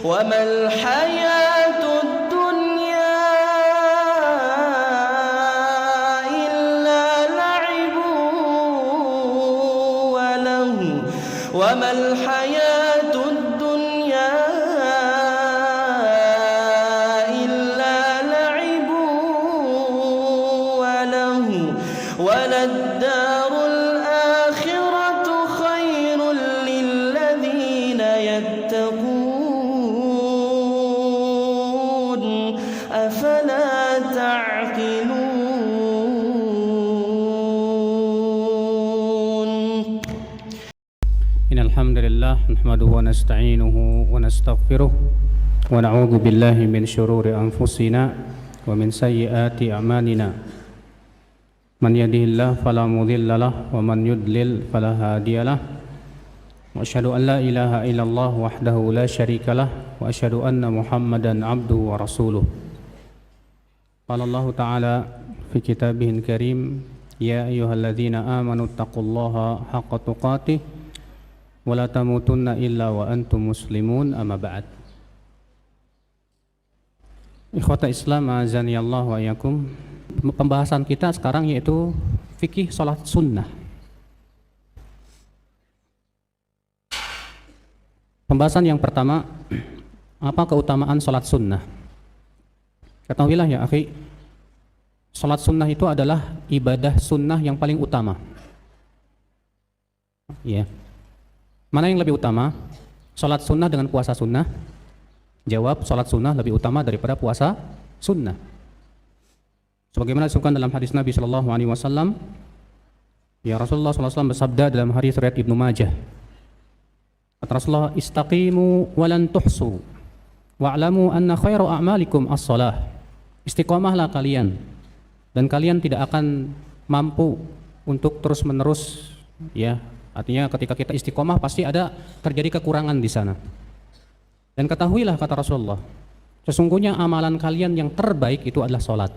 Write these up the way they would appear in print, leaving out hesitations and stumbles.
وما الحياة الدنيا إلا لعب ولهو وما الحياة الدنيا إلا لعب ولهو وللدار الآخرة خير للذين يتقون أفلا تعقلون. إن الحمد لله نحمده ونستعينه ونستغفره ونعوذ بالله من شرور أنفسنا ومن سيئات أعمالنا من يهده الله فلا مضل له ومن يضلل فلا هادي له وأشهد أن لا إله إلا الله وحده لا شريك له وأشهد أن محمدا عبده ورسوله. قال الله تعالى في كتابه الكريم يا أيها الذين آمنوا اتقوا الله حق تقاته ولا تموتن إلا وأنتم مسلمون أما بعد. Ikhwata Islam azani Allah wa iyyakum. Pembahasan kita sekarang yaitu fikih salat sunnah. Pembahasan yang pertama, apa keutamaan salat sunnah? Ketahuilah ya akhi, salat sunnah itu adalah ibadah sunnah yang paling utama. Ya. Mana yang lebih utama? Salat sunnah dengan puasa sunnah? Jawab, salat sunnah lebih utama daripada puasa sunnah. Sebagaimana disebutkan dalam hadis Nabi Shallallahu Alaihi Wasallam, ya Rasulullah SAW bersabda dalam hadis riwayat Ibnu Majah, kata Rasulullah, istaqimu walan tuhsu wa'lamu anna khairu a'malikum as-salah. Istiqomahlah kalian dan kalian tidak akan mampu untuk terus menerus, ya artinya ketika kita istiqomah pasti ada terjadi kekurangan di sana. Dan ketahuilah kata Rasulullah, sesungguhnya amalan kalian yang terbaik itu adalah salat.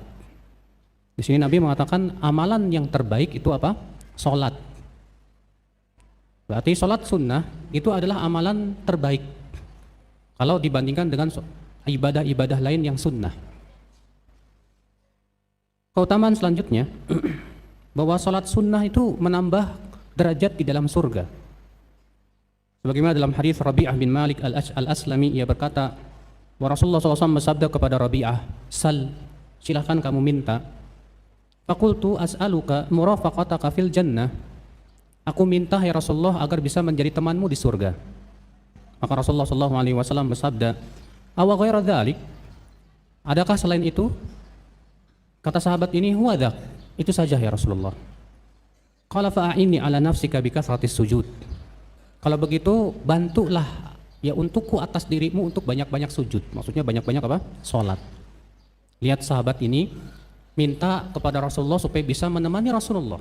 Di sini Nabi mengatakan amalan yang terbaik itu apa? Salat. Berarti salat sunnah itu adalah amalan terbaik kalau dibandingkan dengan ibadah-ibadah lain yang sunnah. Keutamaan selanjutnya bahwa salat sunnah itu menambah derajat di dalam surga. Sebagaimana dalam hadis Rabi'ah bin Malik al-Aslami, ia berkata, wa Rasulullah SAW bersabda kepada Rabi'ah, sal, silahkan kamu minta. Faqultu as'aluka murafaqataka fil jannah. Aku minta ya Rasulullah agar bisa menjadi temanmu di surga. Maka Rasulullah SAW bersabda, awa ghaira dzalik, adakah selain itu? Kata sahabat ini, huwa dzak, itu saja ya Rasulullah. Qala fa'inni ala nafsika bikasratis sujud. Kalau begitu bantulah ya untukku atas dirimu untuk banyak-banyak sujud. Maksudnya banyak-banyak apa? Salat. Lihat sahabat ini minta kepada Rasulullah supaya bisa menemani Rasulullah.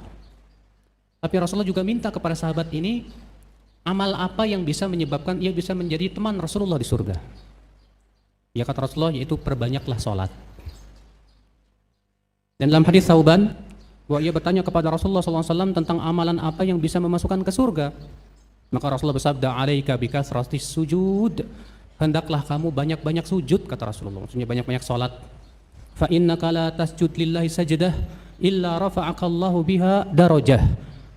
Tapi Rasulullah juga minta kepada sahabat ini amal apa yang bisa menyebabkan ia bisa menjadi teman Rasulullah di surga. Ya kata Rasulullah, yaitu perbanyaklah salat. Dan dalam hadis Thauban, bahwa ia bertanya kepada Rasulullah SAW tentang amalan apa yang bisa memasukkan ke surga. Maka Rasulullah bersabda, alaika bikasratis sujud, hendaklah kamu banyak-banyak sujud, kata Rasulullah. Maksudnya banyak-banyak salat. Fa innaka la tasjud lillahi sajdah illa rafa'aka Allahu biha darajah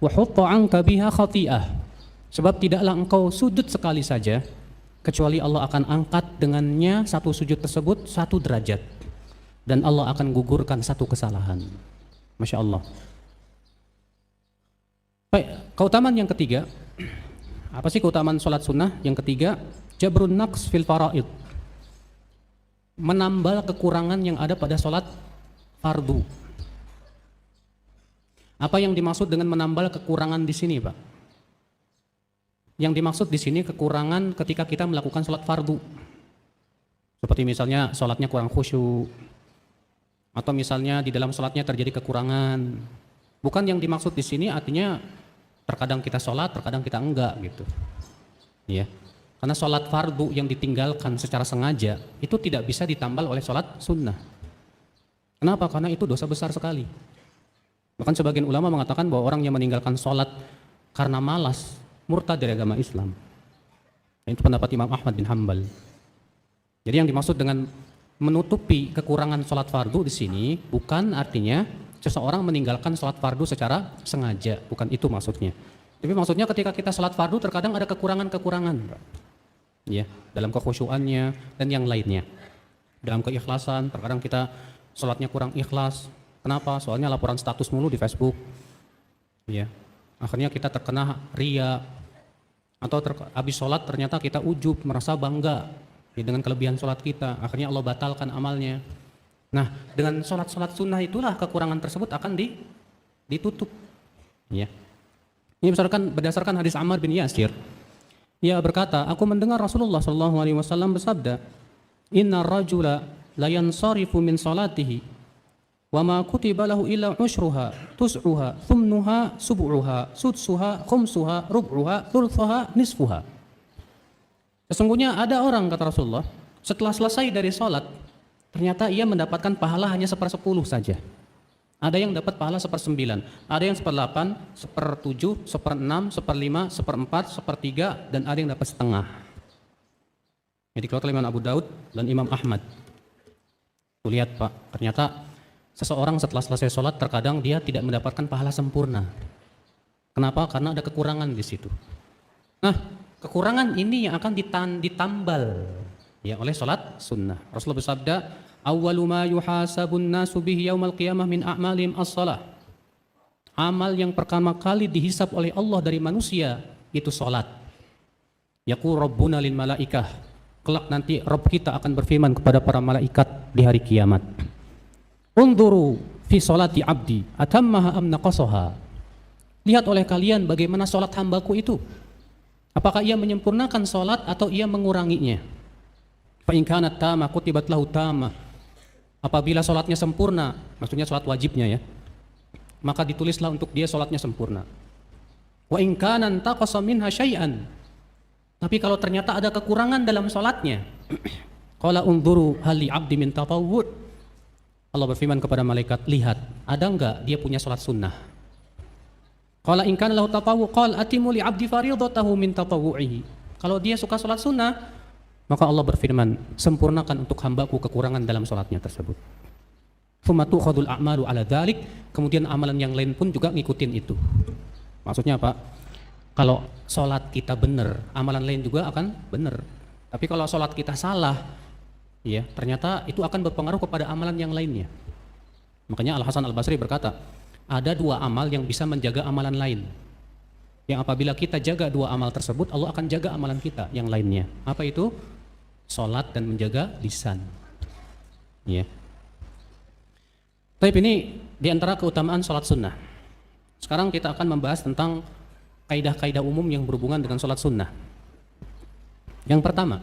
wa hutta 'anka biha khati'ah. Sebab tidaklah engkau sujud sekali saja kecuali Allah akan angkat dengannya satu sujud tersebut satu derajat dan Allah akan gugurkan satu kesalahan. Masya Allah. Baik, keutamaan yang ketiga, apa sih keutamaan sholat sunnah? Yang ketiga, jabrun naqs fil faraid, menambal kekurangan yang ada pada sholat fardu. Apa yang dimaksud dengan menambal kekurangan di sini, Pak? Yang dimaksud di sini kekurangan ketika kita melakukan sholat fardu. Seperti misalnya sholatnya kurang khusyuk, atau misalnya di dalam sholatnya terjadi kekurangan. Bukan yang dimaksud di sini artinya terkadang kita sholat, terkadang kita enggak gitu. Ya. Karena sholat fardu yang ditinggalkan secara sengaja itu tidak bisa ditambal oleh sholat sunnah. Kenapa? Karena itu dosa besar sekali. Bahkan sebagian ulama mengatakan bahwa orang yang meninggalkan sholat karena malas murtad dari agama Islam. Itu pendapat Imam Ahmad bin Hanbal. Jadi yang dimaksud dengan menutupi kekurangan sholat fardu di sini bukan artinya seseorang meninggalkan sholat fardu secara sengaja, bukan itu maksudnya. Tapi maksudnya ketika kita sholat fardu terkadang ada kekurangan-kekurangan, ya, dalam kekhusyuannya dan yang lainnya. Dalam keikhlasan, terkadang kita sholatnya kurang ikhlas. Kenapa? Soalnya laporan status mulu di Facebook, ya. Akhirnya kita terkena ria, atau habis sholat ternyata kita ujub, merasa bangga ya, dengan kelebihan sholat kita. Akhirnya Allah batalkan amalnya. Nah, dengan sholat-sholat sunnah itulah kekurangan tersebut akan ditutup. Ya. Ini berdasarkan hadis Ammar bin Yasir. Ia berkata, aku mendengar Rasulullah SAW bersabda, Inna rajula la yansarifu min salatihi wa ma kutiba lahu illa ushruha, tus'uha, thumnuha, sub'uha, sudsuha, khumsuha, rub'uha, thulthuha, nisfuha. Sesungguhnya ada orang, kata Rasulullah, setelah selesai dari sholat, ternyata ia mendapatkan pahala hanya 1/10 saja. Ada yang dapat pahala 1/9, ada yang 1/8, 1/7, 1/6, 1/5, 1/4, 1/3, dan ada yang dapat setengah. Jadi dikeluarkan oleh Imam Abu Daud dan Imam Ahmad. Tuh lihat Pak, ternyata seseorang setelah selesai sholat terkadang dia tidak mendapatkan pahala sempurna. Kenapa? Karena ada kekurangan di situ. Nah, kekurangan ini yang akan ditambal ya oleh sholat sunnah. Rasulullah bersabda, awwalu ma yuhasabun nasu bihi yaumal qiyamah min a'malihim as-shalah. Amal yang pertama kali dihisab oleh Allah dari manusia itu sholat. Yaqul rabbuna lil malaikah. Kelak nanti Rabb kita akan berfirman kepada para malaikat di hari kiamat. Unduru fi sholati abdi atammaha am naqasaha. Lihat oleh kalian bagaimana sholat hambaku itu. Apakah ia menyempurnakan sholat atau ia menguranginya? Fa in kanat tamah kutibat lahu tamah. Apabila sholatnya sempurna, maksudnya sholat wajibnya ya, maka ditulislah untuk dia sholatnya sempurna. Wa in kana taqasa minha syai'an. Tapi kalau ternyata ada kekurangan dalam sholatnya, qala unduru hal li abdi min tatawwu'. Allah berfirman kepada malaikat, lihat, ada enggak dia punya sholat sunnah? Qala in kana lahu tatawwu' qala atimu li abdi fardhatahu min tatawwu'ihi. Kalau dia suka sholat sunnah, maka Allah berfirman, sempurnakan untuk hambaku kekurangan dalam sholatnya tersebut. Tsumma tu'khadul a'malu 'ala dzalik, kemudian amalan yang lain pun juga ngikutin itu. Maksudnya apa? Kalau sholat kita benar, amalan lain juga akan benar. Tapi kalau sholat kita salah, ya, ternyata itu akan berpengaruh kepada amalan yang lainnya. Makanya Al-Hasan Al-Basri berkata, ada 2 amal yang bisa menjaga amalan lain. Yang apabila kita jaga 2 amal tersebut, Allah akan jaga amalan kita yang lainnya. Apa itu? Sholat dan menjaga lisan. Ya. Tapi ini diantara keutamaan sholat sunnah. Sekarang kita akan membahas tentang kaidah-kaidah umum yang berhubungan dengan sholat sunnah. Yang pertama,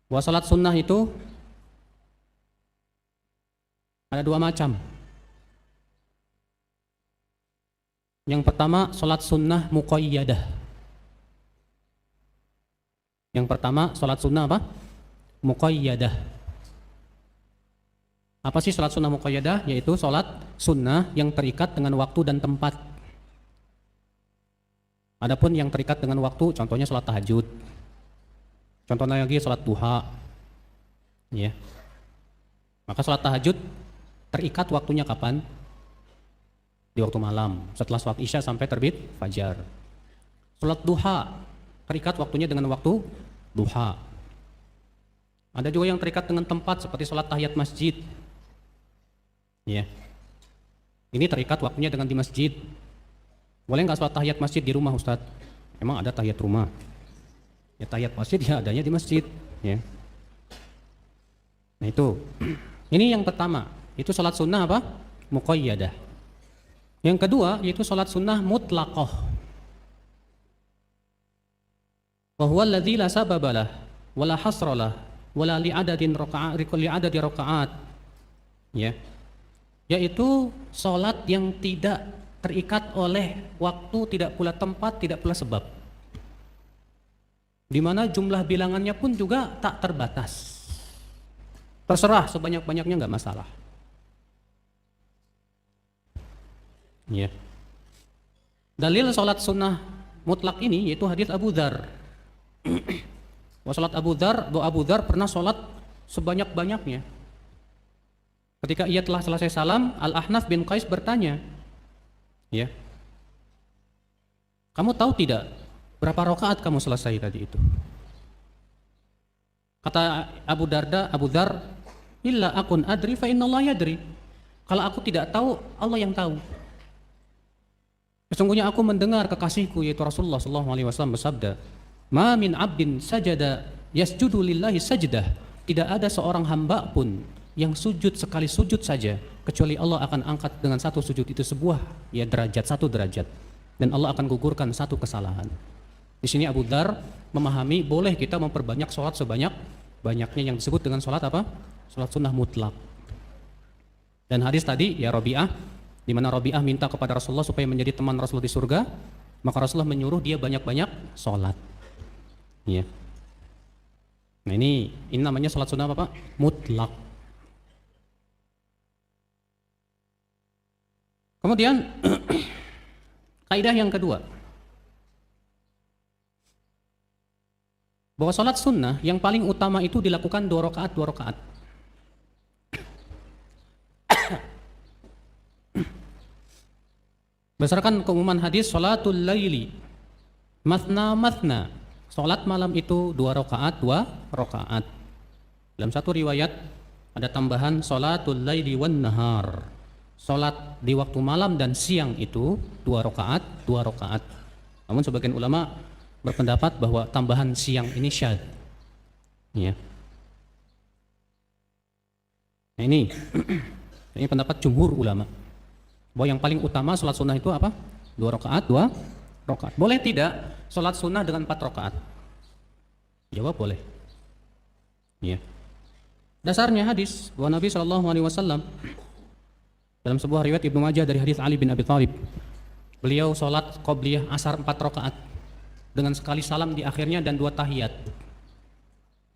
bahwa sholat sunnah itu ada 2 macam. Yang pertama, sholat sunnah muqayyadah. Yang pertama, sholat sunnah apa? Muqayyadah. Apa sih sholat sunnah muqayyadah? Yaitu sholat sunnah yang terikat dengan waktu dan tempat. Adapun yang terikat dengan waktu, contohnya sholat tahajud. Contohnya lagi sholat duha. Ya. Maka sholat tahajud terikat waktunya kapan? Di waktu malam, setelah sholat isya sampai terbit fajar. Sholat duha terikat waktunya dengan waktu duha. Ada juga yang terikat dengan tempat seperti sholat tahiyat masjid. Ya. Ini terikat waktunya dengan di masjid. Boleh nggak sholat tahiyat masjid di rumah, Ustadz? Emang ada tahiyat rumah? Ya tahiyat masjid ya adanya di masjid. Ya. Nah itu. Ini yang pertama. Itu sholat sunnah apa? Muqayyadah. Yang kedua yaitu sholat sunnah mutlaqah. Wa huwa alladzi la sababalah wala hasralah wala li'adadin rakaat. Ya. Yaitu sholat yang tidak terikat oleh waktu, tidak pula tempat, tidak pula sebab. Di mana jumlah bilangannya pun juga tak terbatas. Terserah sebanyak-banyaknya nggak masalah. Ya. Dalil sholat sunnah mutlak ini yaitu hadits Abu Dzar. Bahwa salat Abu Dzar pernah salat sebanyak-banyaknya. Ketika ia telah selesai salam, Al-Ahnaf bin Qais bertanya, ya, kamu tahu tidak berapa rakaat kamu selesai tadi itu? Kata Abu Dzar, illa akun adri fa innallaha yadri. Kalau aku tidak tahu, Allah yang tahu. Sesungguhnya aku mendengar kekasihku yaitu Rasulullah sallallahu alaihi wasallam bersabda, "Ma min 'abdin sajada yasjudu lillahi sajdah." Tidak ada seorang hamba pun yang sujud sekali sujud saja kecuali Allah akan angkat dengan satu sujud itu sebuah satu derajat, dan Allah akan gugurkan satu kesalahan. Di sini Abu Dzar memahami boleh kita memperbanyak sholat sebanyak-banyaknya yang disebut dengan sholat apa? Sholat sunnah mutlak. Dan hadis tadi ya Rabi'ah, di mana Rabi'ah minta kepada Rasulullah supaya menjadi teman Rasulullah di surga, maka Rasulullah menyuruh dia banyak-banyak sholat. Ya. Nah ini namanya sholat sunnah apa Pak? Mutlak. Kemudian kaidah yang kedua, bahwa sholat sunnah yang paling utama itu dilakukan 2 rakaat. Berdasarkan keumuman hadis, sholatul laili mathna. Sholat malam itu 2 rakaat. Dalam satu riwayat ada tambahan sholatul laili wan nahar. Sholat di waktu malam dan siang itu 2 rakaat. Namun sebagian ulama berpendapat bahwa tambahan siang ini syadz. Ya. Nah ini pendapat jumhur ulama, bahwa yang paling utama sholat sunnah itu apa? 2 rakaat. Boleh tidak sholat sunnah dengan 4 rakaat? Jawab boleh. Ya. Dasarnya hadis bahwa Nabi SAW dalam sebuah riwayat Ibnu Majah dari hadis Ali bin Abi Thalib, beliau sholat qobliyah asar 4 rakaat dengan sekali salam di akhirnya dan 2 tahiyat.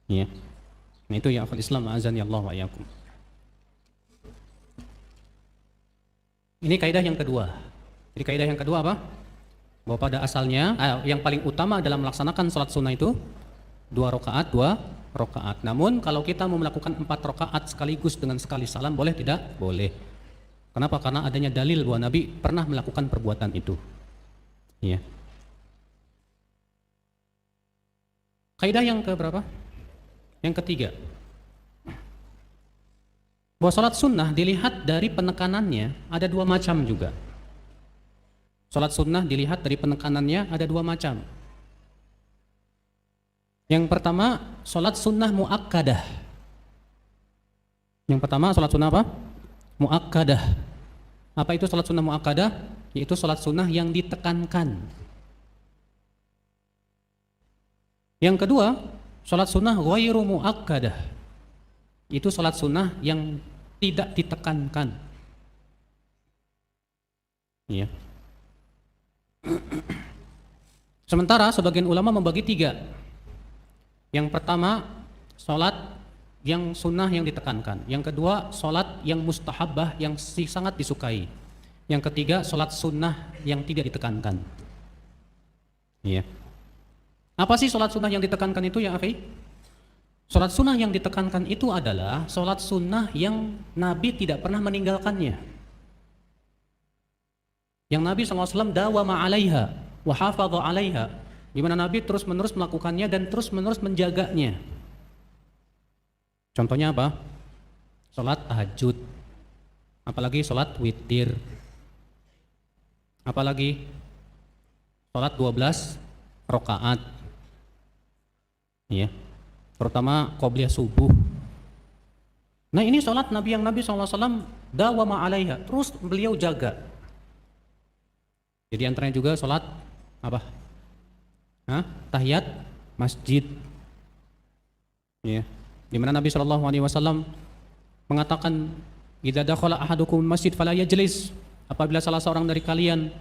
Ya. Nah itu ya akhul Islam, azan ya Allah wa iyyakum. Ini kaidah yang kedua. Jadi kaidah yang kedua apa? Bahwa pada asalnya yang paling utama dalam melaksanakan sholat sunnah itu 2 rakaat. Namun kalau kita mau melakukan 4 rakaat sekaligus dengan sekali salam, boleh tidak? Boleh. Kenapa? Karena adanya dalil bahwa Nabi pernah melakukan perbuatan itu. Ya. Kaidah yang keberapa? Yang ketiga, bahwa sholat sunnah dilihat dari penekanannya ada 2 macam juga. Sholat sunnah dilihat dari penekanannya ada 2 macam. Yang pertama, sholat sunnah muakkadah. Yang pertama, sholat sunnah apa? Muakkadah. Apa itu sholat sunnah muakkadah? Yaitu sholat sunnah yang ditekankan. Yang kedua, sholat sunnah ghairu muakkadah. Itu sholat sunnah yang tidak ditekankan. Ya. Sementara sebagian ulama membagi 3. Yang pertama, sholat yang sunnah yang ditekankan. Yang kedua, sholat yang mustahabbah yang sangat disukai. Yang ketiga, sholat sunnah yang tidak ditekankan. Ya. Apa sih sholat sunnah yang ditekankan itu ya akhi? Sholat sunnah yang ditekankan itu adalah sholat sunnah yang Nabi tidak pernah meninggalkannya, yang Nabi SAW dawama alaiha wa hafadha alaiha, di mana Nabi terus menerus melakukannya dan terus menerus menjaganya. Contohnya apa? Sholat tahajud, apalagi sholat witir, apalagi sholat 12 rakaat, ya, terutama qobliyah subuh. Nah ini sholat Nabi yang Nabi SAW dawama alaiha, terus beliau jaga. Jadi antaranya juga sholat apa? Tahiyat masjid. Ya. Di mana Nabi SAW mengatakan, "Idza dakhala ahadukum masjid fala yajlis." Apabila salah seorang dari kalian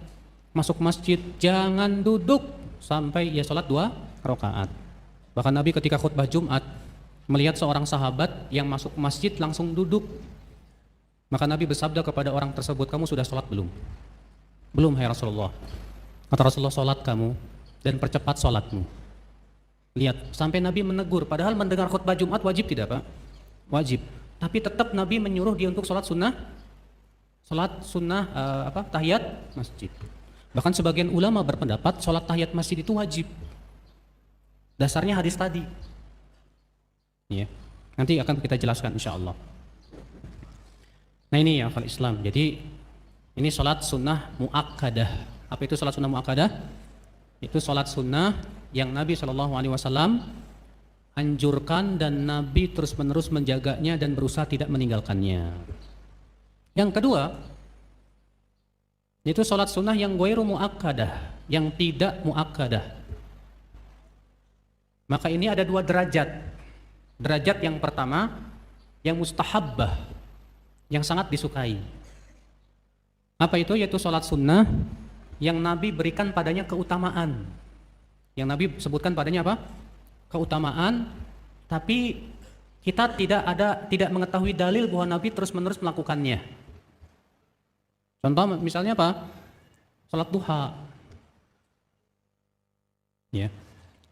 masuk masjid, jangan duduk sampai ia sholat 2 rakaat. Bahkan Nabi ketika khutbah Jumat melihat seorang sahabat yang masuk masjid langsung duduk, maka Nabi bersabda kepada orang tersebut, "Kamu sudah sholat belum?" "Belum, hai Rasulullah." Kata Rasulullah, "Sholat kamu dan percepat sholatmu." Lihat, sampai Nabi menegur, padahal mendengar khutbah Jumat wajib tidak Pak? Wajib. Tapi tetap Nabi menyuruh dia untuk sholat sunnah tahiyat masjid. Bahkan sebagian ulama berpendapat sholat tahiyat masjid itu wajib. Dasarnya hadis tadi. Ya. Nanti akan kita jelaskan insya Allah. Nah ini ya akal Islam. Jadi ini sholat sunnah muakkadah. Apa itu sholat sunnah muakkadah? Itu sholat sunnah yang Nabi SAW anjurkan dan Nabi terus-menerus menjaganya dan berusaha tidak meninggalkannya. Yang kedua, itu sholat sunnah yang ghairu muakkadah, yang tidak muakkadah. Maka ini ada dua derajat. Derajat yang pertama, yang mustahabbah, yang sangat disukai. Apa itu? Yaitu sholat sunnah yang Nabi berikan padanya keutamaan. Yang Nabi sebutkan padanya apa? Keutamaan, tapi kita tidak mengetahui dalil bahwa Nabi terus-menerus melakukannya. Contoh misalnya apa? Salat duha. Ya.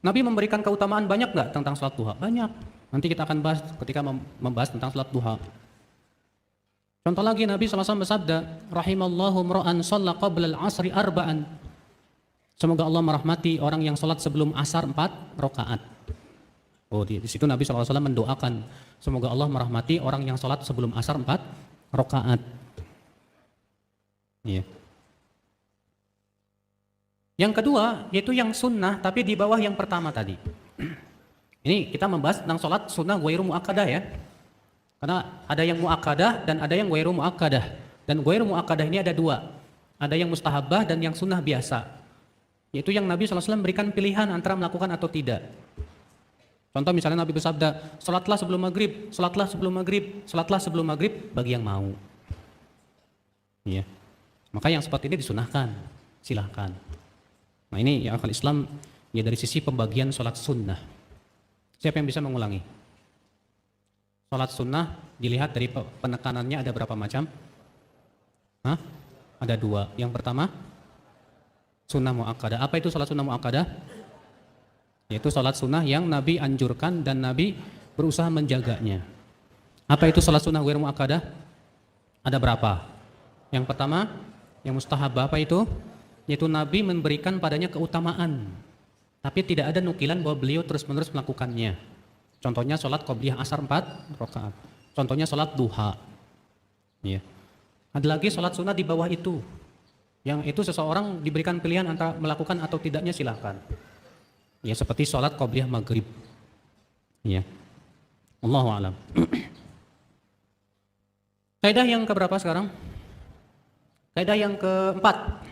Nabi memberikan keutamaan banyak nggak tentang salat duha? Banyak. Nanti kita akan bahas ketika membahas tentang salat duha. Contoh lagi Nabi SAW bersabda, rahimallahu mra'an shalla qabla al-'asri arba'an. Semoga Allah merahmati orang yang sholat sebelum asar 4 rakaat. Oh, di situ Nabi SAW mendoakan, semoga Allah merahmati orang yang sholat sebelum asar 4 rakaat. Iya. Yang kedua, yaitu yang sunnah, tapi di bawah yang pertama tadi. Ini kita membahas tentang sholat sunnah ghairu muakkadah ya. Karena ada yang muakkadah dan ada yang ghairu muakkadah. Dan ghairu muakkadah ini ada dua. Ada yang mustahabah dan yang sunnah biasa. Yaitu yang Nabi SAW berikan pilihan antara melakukan atau tidak. Contoh misalnya Nabi bersabda, sholatlah sebelum maghrib, sholatlah sebelum maghrib, sholatlah sebelum maghrib bagi yang mau. Iya. Maka yang seperti ini disunahkan, silahkan. Nah ini ya akal Islam ya dari sisi pembagian sholat sunnah. Siapa yang bisa mengulangi? Sholat sunnah dilihat dari penekanannya ada berapa macam? Hah? Ada dua. Yang pertama, sunnah muakkadah. Apa itu sholat sunnah muakkadah? Yaitu sholat sunnah yang Nabi anjurkan dan Nabi berusaha menjaganya. Apa itu sholat sunnah ghairu muakkadah? Ada berapa? Yang pertama, yang mustahab. Apa itu? Yaitu Nabi memberikan padanya keutamaan, tapi tidak ada nukilan bahwa beliau terus-menerus melakukannya. Contohnya sholat qobliyah asar 4 rakaat. Contohnya sholat duha. Ya. Ada lagi sholat sunnah di bawah itu. Yang itu seseorang diberikan pilihan antara melakukan atau tidaknya silahkan. Ya seperti sholat qobliyah maghrib. Ya. Allahu a'lam. Kaidah yang keberapa sekarang? Kaidah yang keempat.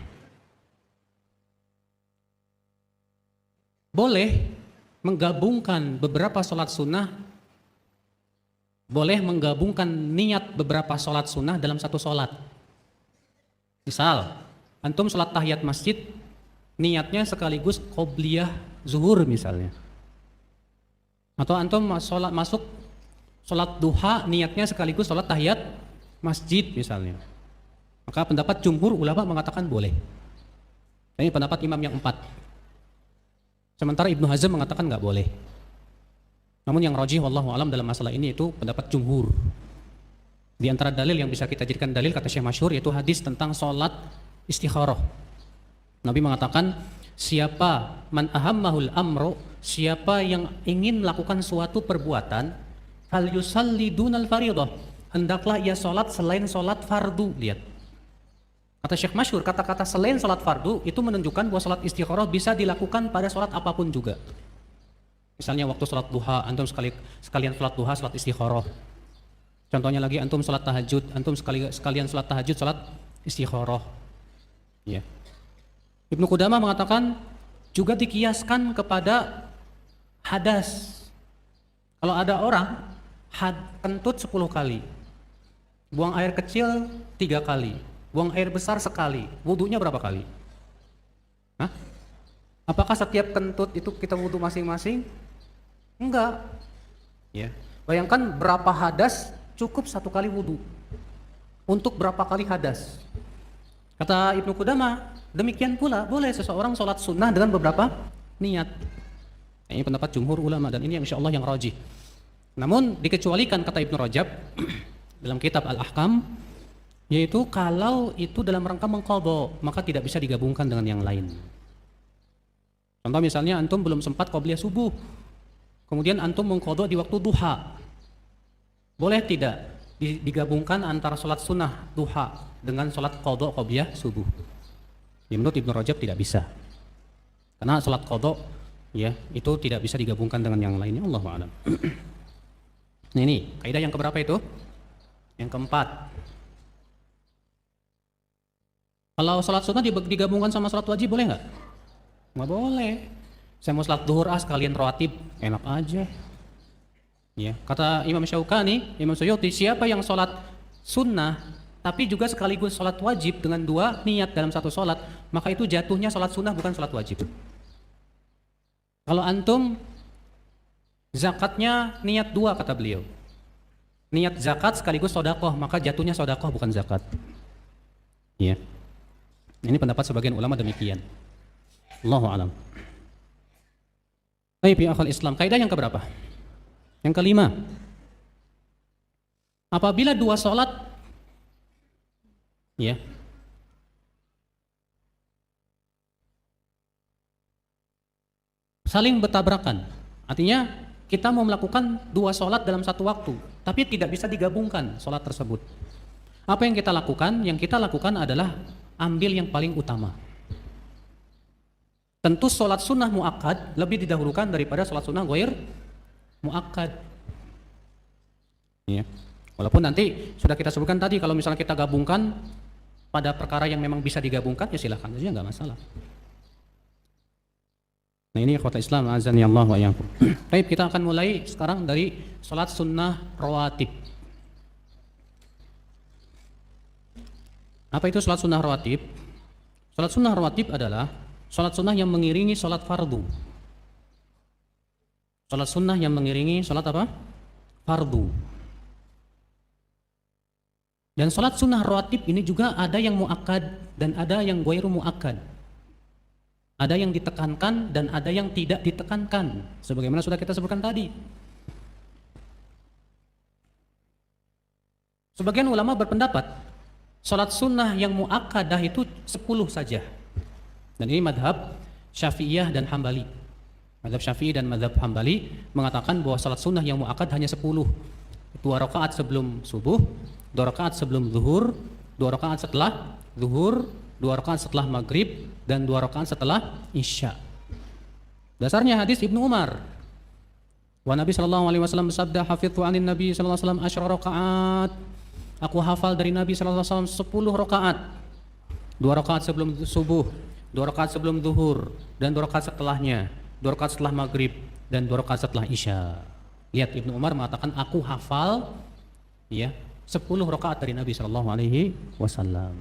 Boleh menggabungkan beberapa sholat sunnah. Boleh menggabungkan niat beberapa sholat sunnah dalam satu sholat. Misal, antum sholat tahiyat masjid, niatnya sekaligus qobliyah zuhur misalnya. Atau antum masuk sholat duha, niatnya sekaligus sholat tahiyat masjid misalnya. Maka pendapat jumhur ulama mengatakan boleh. Ini pendapat imam yang 4. Sementara Ibnu Hazm mengatakan nggak boleh. Namun yang rajih wallahu alam dalam masalah ini itu pendapat jumhur. Di antara dalil yang bisa kita jadikan dalil kata Syekh Masyhur yaitu hadis tentang sholat istikharah. Nabi mengatakan, siapa man ahammahul amru, siapa yang ingin melakukan suatu perbuatan, fal yusalli dunal fardhah, hendaklah ia sholat selain sholat fardu. Lihat. Kata Syekh Masyhur, kata-kata selain sholat fardu itu menunjukkan bahwa sholat istikharah bisa dilakukan pada sholat apapun juga. Misalnya waktu sholat duha, antum sekalian sholat duha, sholat istikharah. Contohnya lagi antum sholat tahajud, antum sekalian sholat tahajud, sholat istikharah. Ya. Ibnu Qudamah mengatakan juga dikiaskan kepada hadas. Kalau ada orang kentut 10 kali, buang air kecil 3 kali, buang air besar sekali, wudunya berapa kali? Hah? Apakah setiap kentut itu kita wudu masing-masing? Enggak. Ya. Bayangkan berapa hadas cukup 1 kali wudu. Untuk berapa kali hadas? Kata Ibnu Qudamah, demikian pula boleh seseorang sholat sunnah dengan beberapa niat. Ini pendapat jumhur ulama dan ini insya Allah yang rajih. Namun dikecualikan kata Ibnu Rajab dalam kitab Al-Ahkam, yaitu kalau itu dalam rangka mengqadha, maka tidak bisa digabungkan dengan yang lain. Contoh misalnya antum belum sempat qobliyah subuh, kemudian antum mengqadha di waktu duha. Boleh tidak digabungkan antara sholat sunnah duha dengan sholat qadha qobliyah subuh? Ya, menurut Ibnu Rajab tidak bisa. Karena sholat qadha ya itu tidak bisa digabungkan dengan yang lainnya. Allahu a'lam. Nah, ini kaidah yang keberapa itu? Yang keempat. Kalau sholat sunnah digabungkan sama sholat wajib boleh nggak? Nggak boleh. Saya mau sholat duhur sekalian rawatib, enak aja. Ya, kata Imam Syaukani, Imam Suyuti, siapa yang sholat sunnah tapi juga sekaligus sholat wajib dengan dua niat dalam satu sholat, maka itu jatuhnya sholat sunnah bukan sholat wajib. Kalau antum zakatnya niat dua kata beliau, niat zakat sekaligus sodakoh, maka jatuhnya sodakoh bukan zakat. Ya, ini pendapat sebagian ulama demikian. Allahu a'lam. Baik ya akhal Islam, kaidah yang keberapa? Yang kelima. Apabila dua sholat ya saling bertabrakan, artinya kita mau melakukan dua sholat dalam satu waktu, tapi tidak bisa digabungkan sholat tersebut. Apa yang kita lakukan? Yang kita lakukan adalah ambil yang paling utama. Tentu sholat sunnah muakkad lebih didahulukan daripada sholat sunnah ghair muakkad. Ya. Walaupun nanti sudah kita sebutkan tadi, kalau misalnya kita gabungkan pada perkara yang memang bisa digabungkan, ya silahkan saja, nggak masalah. Nah, ini ikhwatul Islam azani Allah wa iyyakum. Baik, kita akan mulai sekarang dari salat sunnah rawatib. Apa itu salat sunnah rawatib? Salat sunnah rawatib adalah salat sunnah yang mengiringi salat fardu. Salat sunnah yang mengiringi salat apa? Fardu. Dan salat sunnah rawatib ini juga ada yang muakkad dan ada yang ghairu muakkad. Ada yang ditekankan dan ada yang tidak ditekankan, sebagaimana sudah kita sebutkan tadi. Sebagian ulama berpendapat salat sunnah yang muakkadah itu 10 saja. Dan ini madhab Syafi'iyah dan Hambali. Madhab Syafi'i dan madhab Hambali mengatakan bahwa salat sunnah yang muakkad hanya 10. 2 rakaat sebelum subuh, 2 rakaat sebelum zuhur, 2 rakaat setelah zuhur, 2 rakaat setelah maghrib, dan 2 rakaat setelah isya. Dasarnya hadis Ibnu Umar. Wa Nabi sallallahu alaihi wasallam bersabda, "Hafidhu 'anin Nabi sallallahu alaihi wasallam 10 rakaat." Aku hafal dari Nabi sallallahu alaihi wasallam 10 rakaat. 2 rakaat sebelum subuh, 2 rakaat sebelum zuhur, dan 2 rakaat setelahnya, 2 rakaat setelah maghrib, dan 2 rakaat setelah isya. Lihat, Ibnu Umar mengatakan aku hafal ya 10 rakaat dari Nabi sallallahu alaihi wasallam.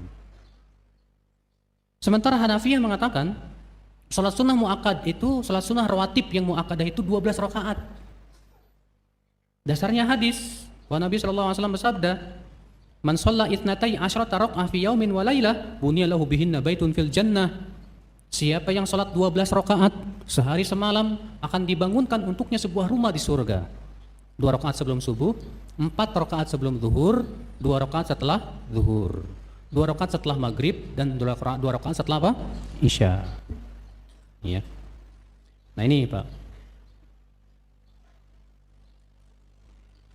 Sementara Hanafiyah mengatakan salat sunnah muakkad itu, salat sunnah rawatib yang muakkadah itu 12 rakaat. Dasarnya hadis bahwa Nabi sallallahu alaihi wasallam bersabda, "Man shalla itsnatai asyrata raka'ah fi yaumin wa lailah, buniya lahu bihinna baitun fil jannah." Siapa yang salat 12 rakaat sehari semalam akan dibangunkan untuknya sebuah rumah di surga. 2 rakaat sebelum subuh, 4 rakaat sebelum zuhur, 2 rakaat setelah zuhur, 2 rakaat setelah maghrib, dan 2 rakaat setelah apa? Isya. Ya. Nah ini Pak.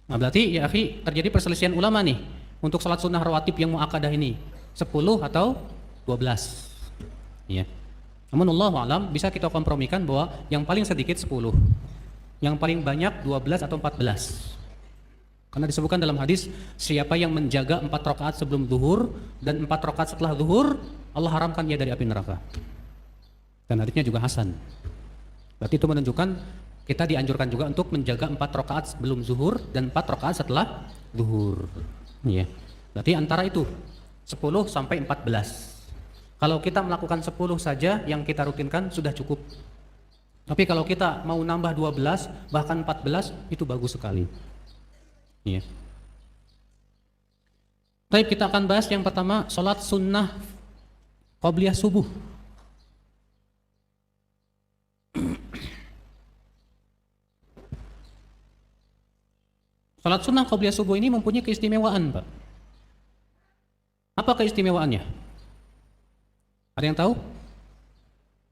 Nah berarti ya akhi terjadi perselisihan ulama nih untuk salat sunnah rawatib yang muakkadah ini 10 atau 12. Ya. Namun Allahu a'lam bisa kita kompromikan bahwa yang paling sedikit 10, yang paling banyak 12 atau 14. Karena disebutkan dalam hadis, siapa yang menjaga 4 rakaat sebelum zuhur dan 4 rakaat setelah zuhur, Allah haramkan dia dari api neraka. Dan hadisnya juga hasan. Berarti itu menunjukkan kita dianjurkan juga untuk menjaga 4 rakaat sebelum zuhur dan 4 rakaat setelah zuhur. Ya. Berarti antara itu 10 sampai 14. Kalau kita melakukan 10 saja yang kita rutinkan sudah cukup. Tapi kalau kita mau nambah 12 bahkan 14 itu bagus sekali. Ya. Baik, kita akan bahas yang pertama salat sunnah qabliyah subuh. Salat sunnah qabliyah subuh ini mempunyai keistimewaan, Pak. Apa keistimewaannya? Ada yang tahu?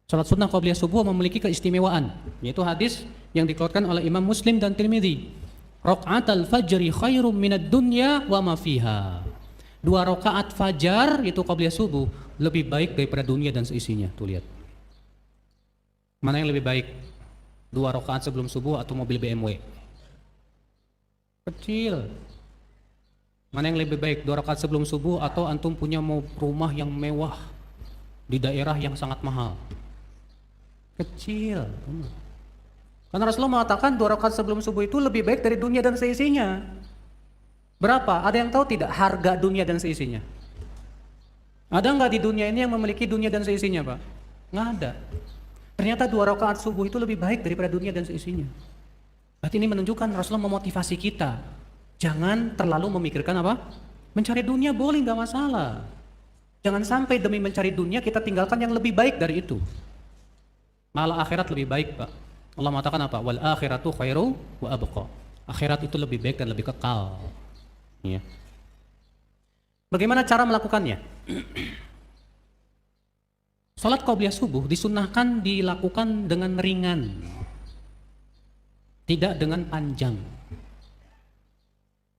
Salat sunnah qabliyah subuh memiliki keistimewaan, yaitu hadis yang dikeluarkan oleh Imam Muslim dan Tirmidzi. Raq'atul fajri khairum minad dunya wa ma fiha. 2 rakaat fajar itu qabliyah subuh lebih baik daripada dunia dan seisinya. Tuh lihat. Mana yang lebih baik? 2 rakaat sebelum subuh atau mobil BMW? Kecil. Mana yang lebih baik? 2 rakaat sebelum subuh atau antum punya rumah yang mewah di daerah yang sangat mahal? Kecil. Karena Rasulullah mengatakan 2 rakaat sebelum subuh itu lebih baik dari dunia dan seisinya. Berapa? Ada yang tahu tidak harga dunia dan seisinya? Ada nggak di dunia ini yang memiliki dunia dan seisinya, Pak? Nggak ada. Ternyata 2 rakaat subuh itu lebih baik daripada dunia dan seisinya. Berarti ini menunjukkan Rasulullah memotivasi kita. Jangan terlalu memikirkan apa? Mencari dunia boleh, nggak masalah. Jangan sampai demi mencari dunia kita tinggalkan yang lebih baik dari itu. Malah akhirat lebih baik, Pak. Allah mengatakan apa? Wal akhiratu khairu wa abqa. Akhirat itu lebih baik dan lebih kekal. Ya. Bagaimana cara melakukannya? Salat qabliyah subuh disunnahkan dilakukan dengan ringan, tidak dengan panjang.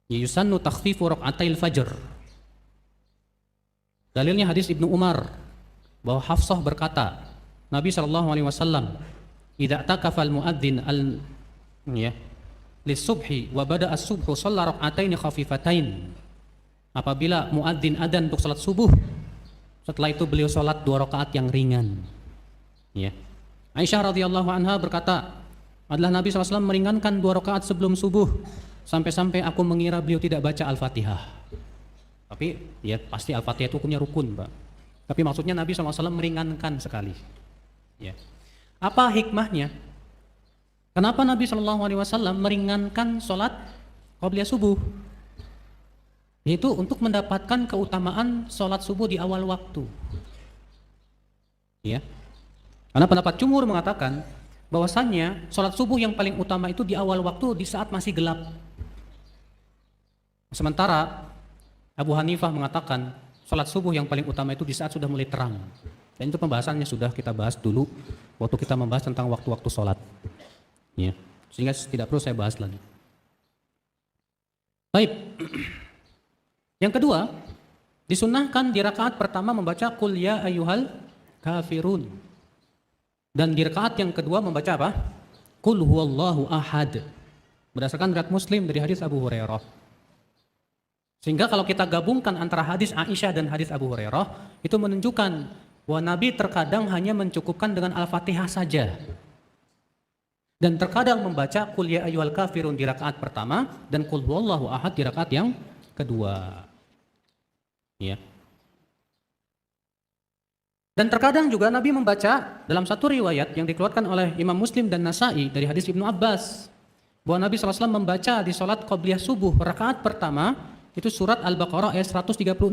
Yusannu takhfifu rak'atail fajr. Dalilnya hadis Ibnu Umar bahwa Hafsah berkata, Nabi SAW, idza takafal muadzin lis-subhi wa bada as-subhu shalla rak'ataini khafifatain. Apabila muadzin adzan untuk salat subuh, setelah itu beliau salat 2 rakaat yang ringan. Ya. Aisyah radhiyallahu anha berkata, adalah Nabi SAW meringankan 2 rakaat sebelum subuh sampai-sampai aku mengira beliau tidak baca Al-Fatihah. Tapi ya pasti Al-Fatihah itu hukumnya rukun, Pak. Tapi maksudnya Nabi SAW meringankan sekali. Ya. Apa hikmahnya? Kenapa Nabi SAW meringankan sholat qabliyah subuh? Yaitu untuk mendapatkan keutamaan sholat subuh di awal waktu. Ya. Karena pendapat jumhur mengatakan bahwasannya sholat subuh yang paling utama itu di awal waktu, di saat masih gelap. Sementara Abu Hanifah mengatakan sholat subuh yang paling utama itu di saat sudah mulai terang. Dan itu pembahasannya sudah kita bahas dulu waktu kita membahas tentang waktu-waktu sholat. Ya, sehingga tidak perlu saya bahas lagi. Baik. Yang kedua, disunnahkan di rakaat pertama membaca Qul ya ayyuhal kafirun. Dan di rakaat yang kedua membaca apa? Qul huwallahu ahad. Berdasarkan riwayat Muslim dari hadis Abu Hurairah. Sehingga kalau kita gabungkan antara hadis Aisyah dan hadis Abu Hurairah, itu menunjukkan bahwa Nabi terkadang hanya mencukupkan dengan Al-Fatihah saja. Dan terkadang membaca Qul ya ayyuhal kafirun di rakaat pertama dan Qul huwallahu ahad di rakaat yang kedua. Ya. Dan terkadang juga Nabi membaca dalam satu riwayat yang dikeluarkan oleh Imam Muslim dan Nasa'i dari hadis Ibnu Abbas bahwa Nabi SAW membaca di salat qabliyah subuh rakaat pertama itu surat Al-Baqarah ayat 136.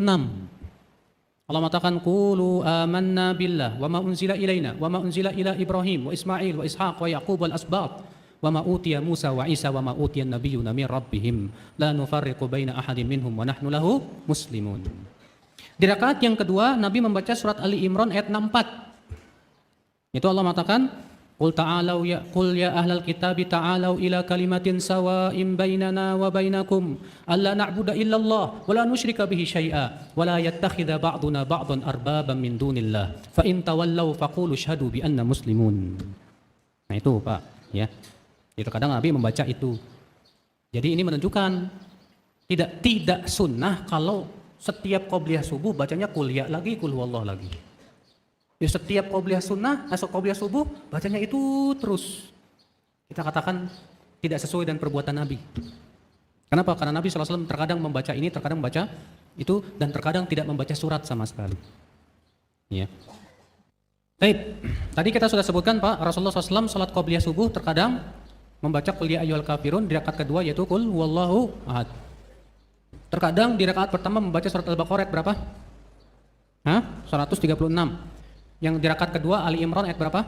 Allah mengatakan qulu amanna billah wa ma unzila ilaina wa ma unzila ila Ibrahim wa Ismail wa Ishaq wa Yaqub wal asbat wa ma utiya Musa wa Isa wa ma utiya an-nabiyyuna min rabbihim la nufarriqu baina ahadin minhum wa nahnu lahu muslimun. Di rakaat yang kedua Nabi membaca surat Ali Imran ayat 64. Itu Allah mengatakan qul ya ahlal kitabi ta'alau ila kalimatin sawa'in bainana wa bainakum alla na'budu illallah wa la nusyrika bihi syai'a wa la yattakhidha ba'duna ba'dan arbaban min dunillah fa in tawallaw faqulu syahadu bi anna muslimun. Nah itu Pak, ya. Jadi kadang Nabi membaca itu. Jadi ini menunjukkan tidak sunnah kalau setiap qabliyah subuh bacanya qul ya lagi, qul huwallah lagi. Di setiap qabliyah sunnah, masuk qabliyah subuh, bacanya itu terus. Kita katakan tidak sesuai dengan perbuatan Nabi. Kenapa? Karena Nabi SAW terkadang membaca ini, terkadang membaca itu, dan terkadang tidak membaca surat sama sekali. Ya. Baik, tadi kita sudah sebutkan Pak, Rasulullah SAW salat qabliyah subuh terkadang membaca Qul ya ayyuhal kafirun di rakaat kedua yaitu Qul huwallahu ahad. Terkadang di rakaat pertama membaca surat Al-Baqarah ayat berapa? 136. Yang di rakaat kedua Ali Imran ayat berapa?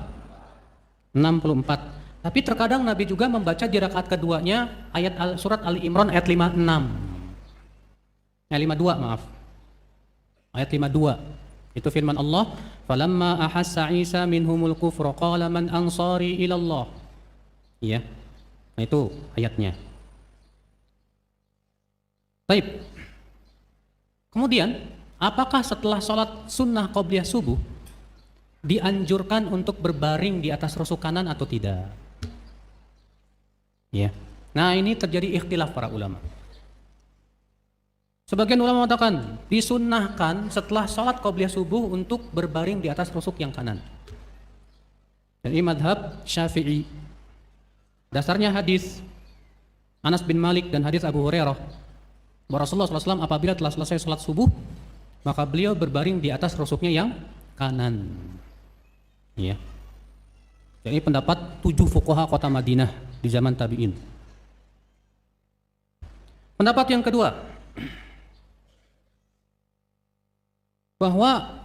64. Tapi terkadang Nabi juga membaca di rakaat keduanya surat Ali Imran ayat 56. Ayat 52, maaf. Ayat 52. Itu firman Allah, "Falamma ahassa Isa minhumul kufra qala man ansari ila Allah." Ya. Nah, itu ayatnya. Baik. Kemudian, apakah setelah sholat sunnah qobliyah subuh dianjurkan untuk berbaring di atas rusuk kanan atau tidak? Ya. Nah, ini terjadi ikhtilaf para ulama. Sebagian ulama mengatakan disunnahkan setelah sholat qobliyah subuh untuk berbaring di atas rusuk yang kanan. Dan ini madhab Syafi'i. Dasarnya hadis Anas bin Malik dan hadis Abu Hurairah bahwa Rasulullah SAW apabila telah selesai sholat subuh maka beliau berbaring di atas rusuknya yang kanan. Ya. Jadi pendapat 7 fuqaha kota Madinah di zaman tabi'in. Pendapat yang kedua, bahwa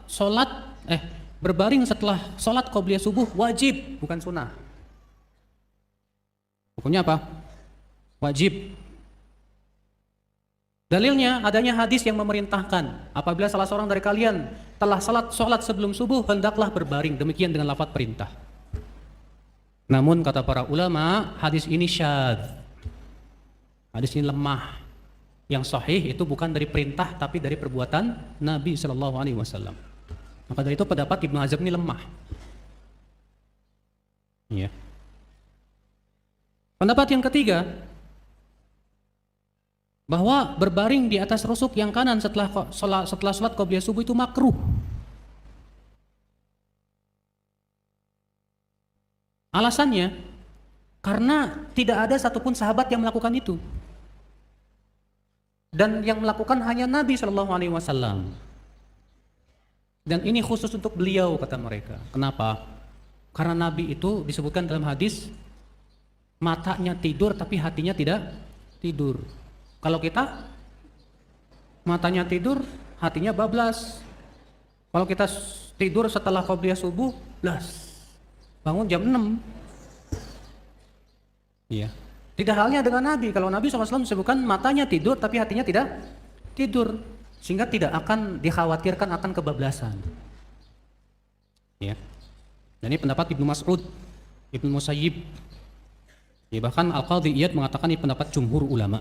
berbaring setelah sholat qobliyah subuh wajib, bukan sunnah. Hukumnya apa? Wajib. Dalilnya adanya hadis yang memerintahkan apabila salah seorang dari kalian telah sholat sebelum subuh hendaklah berbaring, demikian dengan lafaz perintah. Namun kata para ulama hadis ini syadz. Hadis ini lemah. Yang sahih itu bukan dari perintah tapi dari perbuatan Nabi Shallallahu Alaihi Wasallam. Maka dari itu pendapat Ibnu Hazm ini lemah. Ya. Pendapat yang ketiga, bahwa berbaring di atas rusuk yang kanan setelah sholat qobliyah subuh itu makruh. Alasannya karena tidak ada satupun sahabat yang melakukan itu. Dan yang melakukan hanya Nabi Shallallahu Alaihi Wasallam. Dan ini khusus untuk beliau kata mereka. Kenapa? Karena Nabi itu disebutkan dalam hadis matanya tidur tapi hatinya tidak tidur. Kalau kita matanya tidur, hatinya bablas. Kalau kita tidur setelah qobliyah subuh, bangun jam 6. Iya. Tidak halnya dengan Nabi. Kalau Nabi SAW disebutkan matanya tidur tapi hatinya tidak tidur, sehingga tidak akan dikhawatirkan akan kebablasan. Ya. Dan ini pendapat Ibnu Mas'ud, Ibnu Musayyib. Ya, bahkan Al-Qadhi Iyad mengatakan ini pendapat jumhur ulama.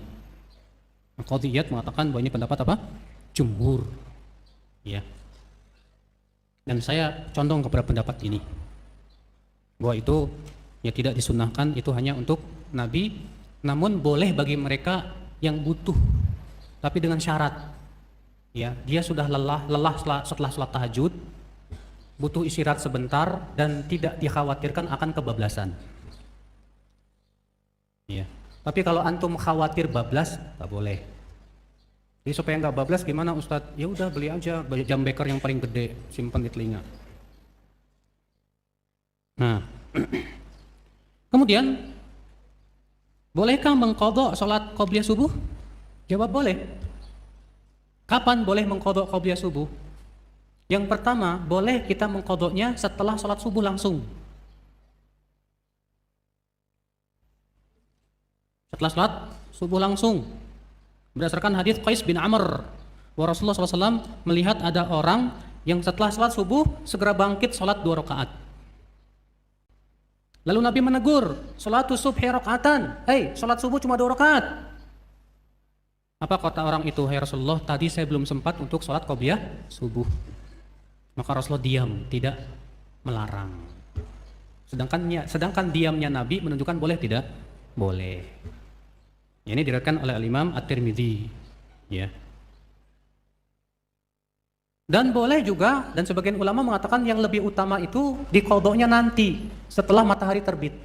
Al-Qadhi Iyad mengatakan bahwa ini pendapat apa? Jumhur. Ya. Dan saya condong kepada pendapat ini. Bahwa itu ya tidak disunnahkan, itu hanya untuk Nabi, namun boleh bagi mereka yang butuh, tapi dengan syarat. Ya, dia sudah lelah setelah sholat tahajud, butuh istirahat sebentar dan tidak dikhawatirkan akan kebablasan. Ya, tapi kalau antum khawatir bablas, tak boleh. Jadi supaya nggak bablas gimana Ustadz? Ya udah beli aja jam beker yang paling gede, simpan di telinga. Nah, kemudian bolehkah mengqadha sholat qobliyah subuh? Jawab boleh. Kapan boleh mengqadha qobliyah subuh? Yang pertama, boleh kita mengqadhanya setelah sholat subuh langsung. Setelah sholat subuh langsung. Berdasarkan hadis Qais bin Amr, bahwa Rasulullah SAW melihat ada orang yang setelah sholat subuh segera bangkit sholat 2 rakaat. Lalu Nabi menegur, "Sholatus subhi rakaatan." Hei, sholat subuh cuma 2 rakaat. Apa kata orang itu? "Hai Rasulullah, tadi saya belum sempat untuk sholat qobliyah subuh." Maka Rasulullah diam, tidak melarang. Sedangkan diamnya Nabi menunjukkan boleh tidak? Boleh. Ini diriwayatkan oleh Imam At-Tirmidzi. Ya. Dan boleh juga, dan sebagian ulama mengatakan yang lebih utama itu diqadhanya nanti setelah matahari terbit.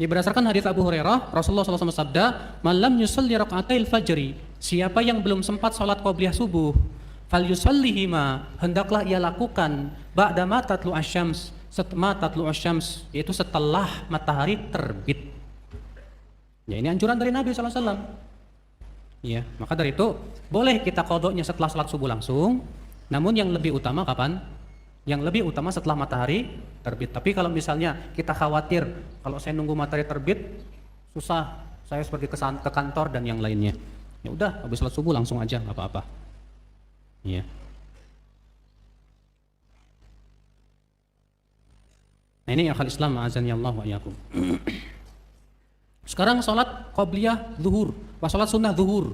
Ini berdasarkan hadis Abu Hurairah, Rasulullah SAW bersabda, "Man lam yusalli raka'atail fajri," siapa yang belum sempat salat qobliyah subuh, fal yusallihima, hendaklah ia lakukan ba'da ma tatlu asyams, yaitu setelah matahari terbit. Ya, ini anjuran dari Nabi SAW. Ya, maka dari itu boleh kita qadhanya setelah salat subuh langsung. Namun yang lebih utama kapan? Yang lebih utama setelah matahari terbit. Tapi kalau misalnya kita khawatir, kalau saya nunggu matahari terbit, susah, saya seperti ke kantor dan yang lainnya. Ya udah, habis sholat subuh langsung aja, nggak apa-apa. Iya. Nah ini akal Islam, azan ya Allah wa iyyakum. Sekarang sholat qobliyah zuhur, sholat sunnah zuhur.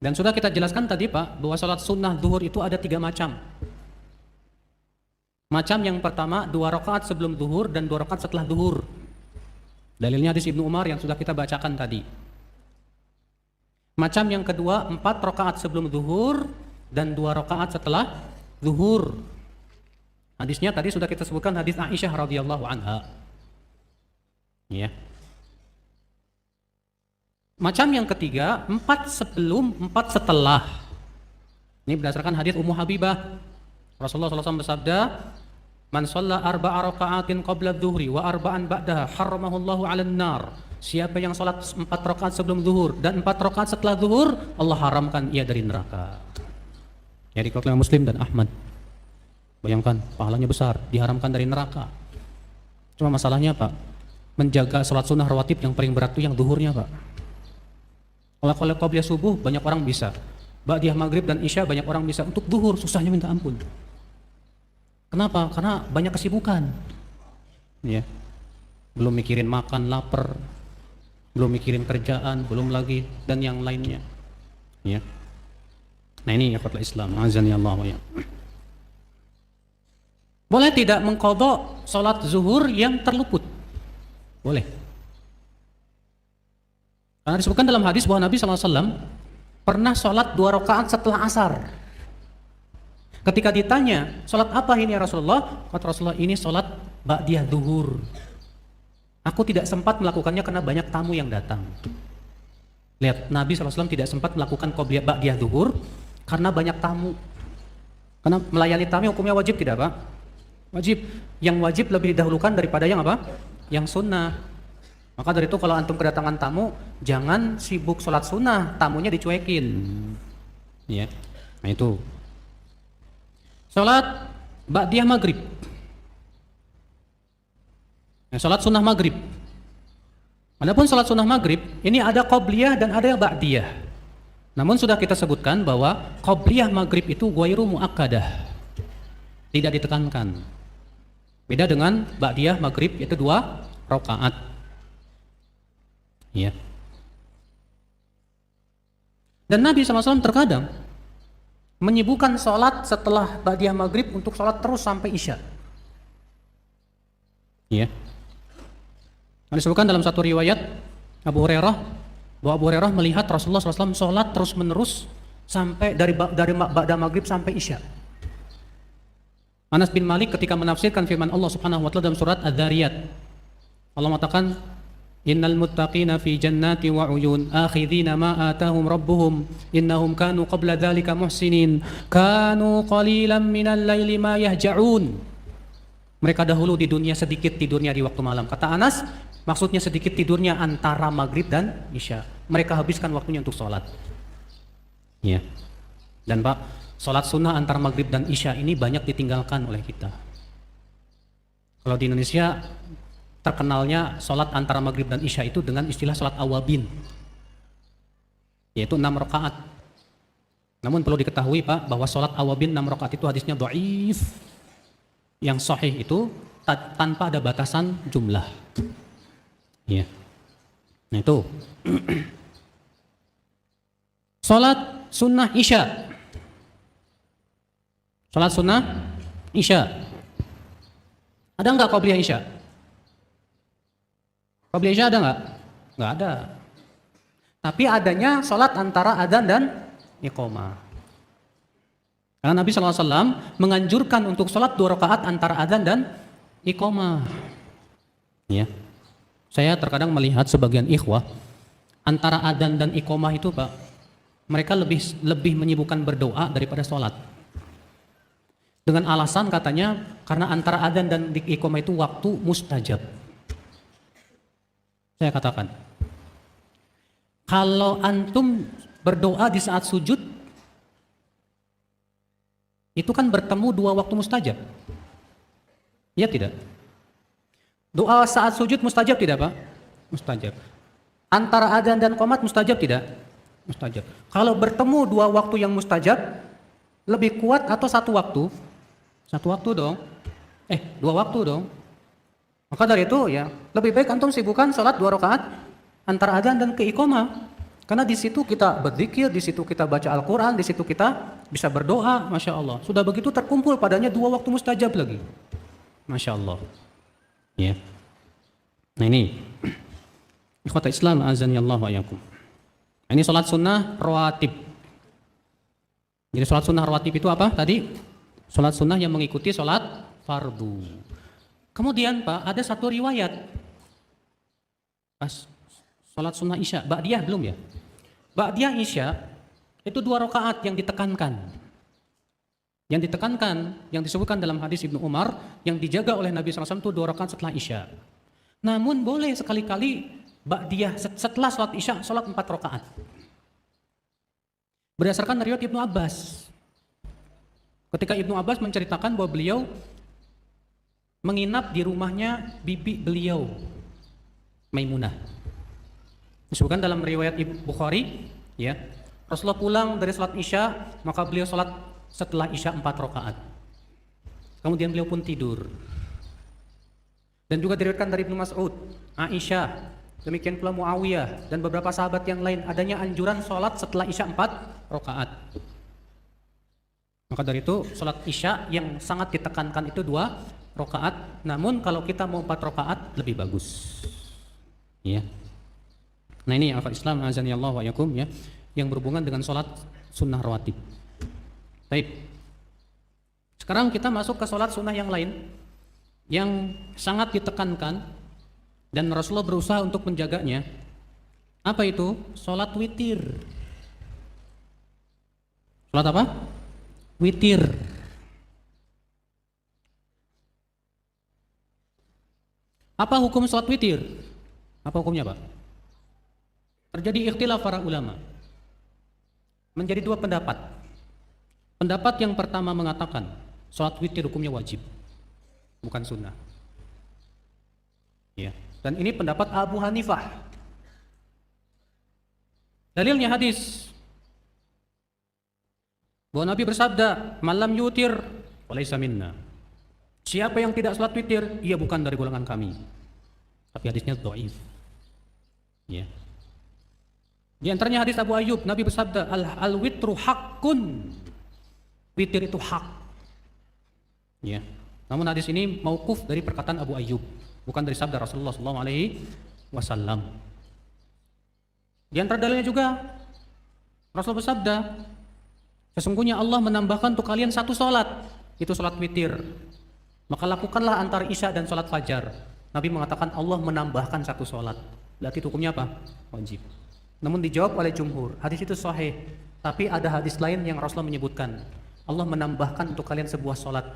Dan sudah kita jelaskan tadi Pak, bahwa sholat sunnah zuhur itu ada 3 macam. Macam yang pertama 2 rakaat sebelum zuhur dan 2 rakaat setelah zuhur. Dalilnya hadis Ibnu Umar yang sudah kita bacakan tadi. Macam yang kedua 4 rakaat sebelum zuhur dan 2 rakaat setelah zuhur. Hadisnya tadi sudah kita sebutkan, hadis Aisyah radhiyallahu anha. Ya. Macam yang ketiga 4 sebelum 4 setelah. Ini berdasarkan hadis Ummu Habibah. Rasulullah SAW bersabda, "Man shalla 4 raka'atin qabla adh-dhuhri wa 4 ba'daha harramahullahu 'alan nar." Siapa yang salat 4 rakaat sebelum zuhur dan 4 rakaat setelah zuhur, Allah haramkan ia dari neraka. Ya, dikeluarkan Muslim dan Ahmad. Bayangkan, pahalanya besar, diharamkan dari neraka. Cuma masalahnya Pak, menjaga salat sunnah rawatib yang paling berat itu yang zuhurnya Pak. Kalau qobliyah subuh banyak orang bisa, ba'diyah maghrib dan isya banyak orang bisa. Untuk zuhur susahnya minta ampun. Kenapa? Karena banyak kesibukan. Ya. Belum mikirin makan, lapar, belum mikirin kerjaan, belum lagi dan yang lainnya. Ya. Nah ini ikhwatul Islam, azani Allah wa iyyakum. Boleh tidak mengqadha salat zuhur yang terluput? Boleh. Karena disebutkan dalam hadis bahwa Nabi SAW pernah sholat 2 rakaat setelah asar. Ketika ditanya, sholat apa ini ya Rasulullah? Kata Rasulullah, ini sholat ba'diyah zuhur. Aku tidak sempat melakukannya karena banyak tamu yang datang. Lihat, Nabi SAW tidak sempat melakukan qobliyah ba'diyah zuhur karena banyak tamu. Karena melayani tamu hukumnya wajib tidak Pak? Wajib. Yang wajib lebih didahulukan daripada yang apa? Yang sunnah. Maka dari itu kalau antum kedatangan tamu, jangan sibuk sholat sunnah, tamunya dicuekin. Ya, nah itu. Sholat ba'diyah maghrib. Nah, sholat sunnah maghrib. Adapun sholat sunnah maghrib, ini ada qobliyah dan ada ba'diyah. Namun sudah kita sebutkan bahwa qobliyah maghrib itu ghairu muakkadah, tidak ditekankan. Beda dengan ba'diyah maghrib, yaitu 2 rakaat. Ya. Dan Nabi SAW terkadang menyibukkan sholat setelah ba'diyah maghrib untuk sholat terus sampai isya. Ya. Disebutkan dalam satu riwayat Abu Hurairah bahwa Abu Hurairah melihat Rasulullah SAW sholat terus menerus sampai dari ba'da maghrib sampai isya. Anas bin Malik ketika menafsirkan firman Allah Subhanahu wa taala dalam surat Adz-Dzariyat, Allah mengatakan, Innal muttaqina fi jannati wa uyun akhidhina ma atahum rabbuhum innahum kanu qabla dhalika muhsinin kanu qalilan minal laili ma yahja'un. Mereka dahulu di dunia sedikit tidurnya di waktu malam. Kata Anas, maksudnya sedikit tidurnya antara maghrib dan isya. Mereka habiskan waktunya untuk sholat. Ya. Dan Pak, sholat sunnah antara maghrib dan isya ini banyak ditinggalkan oleh kita. Kalau di Indonesia terkenalnya sholat antara maghrib dan isya itu dengan istilah sholat awabin, yaitu 6 rakaat. Namun perlu diketahui Pak, bahwa sholat awabin 6 rakaat itu hadisnya dhaif. Yang sahih itu tanpa ada batasan jumlah. Ya. Nah itu. Sholat sunnah isya. Sholat sunnah isya. Ada nggak qobliyah isya? Qobliyah isya ada nggak? Nggak ada. Tapi adanya sholat antara adzan dan iqamah. Karena Nabi SAW menganjurkan untuk sholat 2 rakaat antara adzan dan iqamah. Ya. Saya terkadang melihat sebagian ikhwah antara adzan dan iqamah itu Pak, mereka lebih menyibukkan berdoa daripada sholat. Dengan alasan katanya karena antara adzan dan iqamah itu waktu mustajab. Saya katakan, kalau antum berdoa di saat sujud, Itu kan bertemu dua waktu mustajab. Ya tidak? Doa saat sujud mustajab tidak Pak? Mustajab. Antara adzan dan qomat mustajab tidak? Mustajab. Kalau bertemu dua waktu yang mustajab, lebih kuat atau satu waktu? Satu waktu dong. Dua waktu dong. Maka dari itu ya, lebih baik antum sibukkan salat 2 rakaat antara adzan dan keiqamah. Karena di situ kita berzikir, di situ kita baca Al-Qur'an, di situ kita bisa berdoa, Masya Allah. Sudah begitu terkumpul padanya 2 waktu mustajab lagi. Masya Allah. Ya. Nah ini ikhwata Islam azani Allah wa iyyakum. Ini salat sunnah rawatib. Jadi salat sunnah rawatib itu apa tadi? Salat sunnah yang mengikuti salat fardu. Kemudian Pak, ada satu riwayat pas salat sunnah Isya, ba'diyah belum ya? Ba'diyah Isya itu 2 rakaat yang ditekankan. Yang ditekankan, yang disebutkan dalam hadis Ibnu Umar, yang dijaga oleh Nabi SAW itu 2 rakaat setelah Isya. Namun boleh sekali-kali ba'diyah setelah salat Isya, salat 4 rakaat. Berdasarkan riwayat Ibnu Abbas. Ketika Ibnu Abbas menceritakan bahwa beliau menginap di rumahnya bibi beliau, Maimunah. Disebutkan dalam riwayat Bukhari, ya, Rasulullah pulang dari salat Isya, maka beliau salat setelah Isya 4 rakaat. Kemudian beliau pun tidur. Dan juga diriwayatkan dari Ibnu Mas'ud, Aisyah, demikian pula Muawiyah dan beberapa sahabat yang lain adanya anjuran salat setelah Isya 4 rakaat. Maka dari itu salat Isya yang sangat ditekankan itu 2 rakaat, namun kalau kita mau 4 rakaat lebih bagus. Ya. Nah ini akal Islam azani Allah wa yakum ya, yang berhubungan dengan salat sunnah rawatib. Baik. Sekarang kita masuk ke salat sunnah yang lain yang sangat ditekankan dan Rasulullah berusaha untuk menjaganya. Apa itu? Salat witir. Salat apa? Witir. Apa hukum salat witir? Apa hukumnya Pak? Terjadi ikhtilaf para ulama. Menjadi 2 pendapat. Pendapat yang pertama mengatakan salat witir hukumnya wajib, bukan sunnah. Ya. Dan ini pendapat Abu Hanifah. Dalilnya hadis bahwa Nabi bersabda, "Malam yutir walaysa minna." Siapa yang tidak salat witir, ia bukan dari golongan kami. Tapi hadisnya dhaif. Ya. Di antaranya hadis Abu Ayyub, Nabi bersabda, "Al-witru haqqun." Witir itu hak. Ya. Namun hadis ini mauquf dari perkataan Abu Ayyub, bukan dari sabda Rasulullah SAW. Di antara dalilnya juga Rasul bersabda, sesungguhnya Allah menambahkan untuk kalian 1 salat, itu salat witir. Maka lakukanlah antara Isya dan salat fajar. Nabi mengatakan Allah menambahkan 1 salat. Berarti itu hukumnya apa? Wajib. Namun dijawab oleh jumhur, hadis itu sahih. Tapi ada hadis lain yang Rasulullah menyebutkan Allah menambahkan untuk kalian sebuah salat.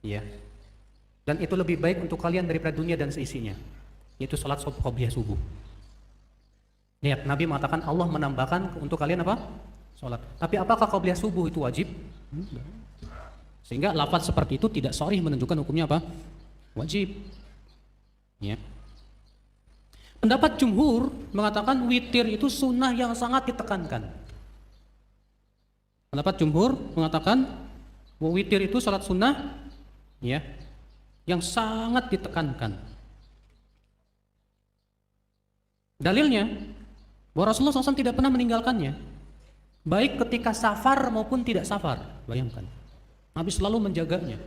Ya. Dan itu lebih baik untuk kalian daripada dunia dan seisinya, yaitu salat qobliyah subuh. Lihat, Nabi mengatakan Allah menambahkan untuk kalian apa? Salat. Tapi apakah qobliyah subuh itu wajib? Sehingga lafaz seperti itu tidak sharih menunjukkan hukumnya apa? Wajib. Ya. Pendapat jumhur mengatakan witir itu sunnah yang sangat ditekankan. Pendapat jumhur mengatakan bahwa witir itu salat sunnah, ya, yang sangat ditekankan. Dalilnya bahwa Rasulullah SAW tidak pernah meninggalkannya, baik ketika safar maupun tidak safar. Bayangkan, Nabi selalu menjaganya.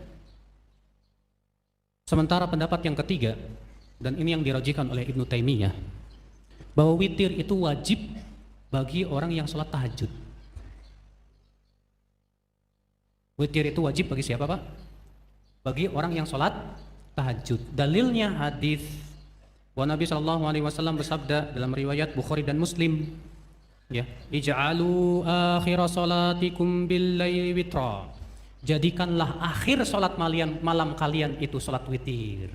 Sementara pendapat yang ketiga, dan ini yang dirajikan oleh Ibnu Taimiyah, bahwa witir itu wajib bagi orang yang sholat tahajud. Witir itu wajib bagi siapa Pak? Bagi orang yang sholat tahajud. Dalilnya hadis bahwa Nabi SAW bersabda dalam riwayat Bukhari dan Muslim, ya, ij'alu akhir salatikum bil-laili witra. Jadikanlah akhir salat malam kalian itu salat witir.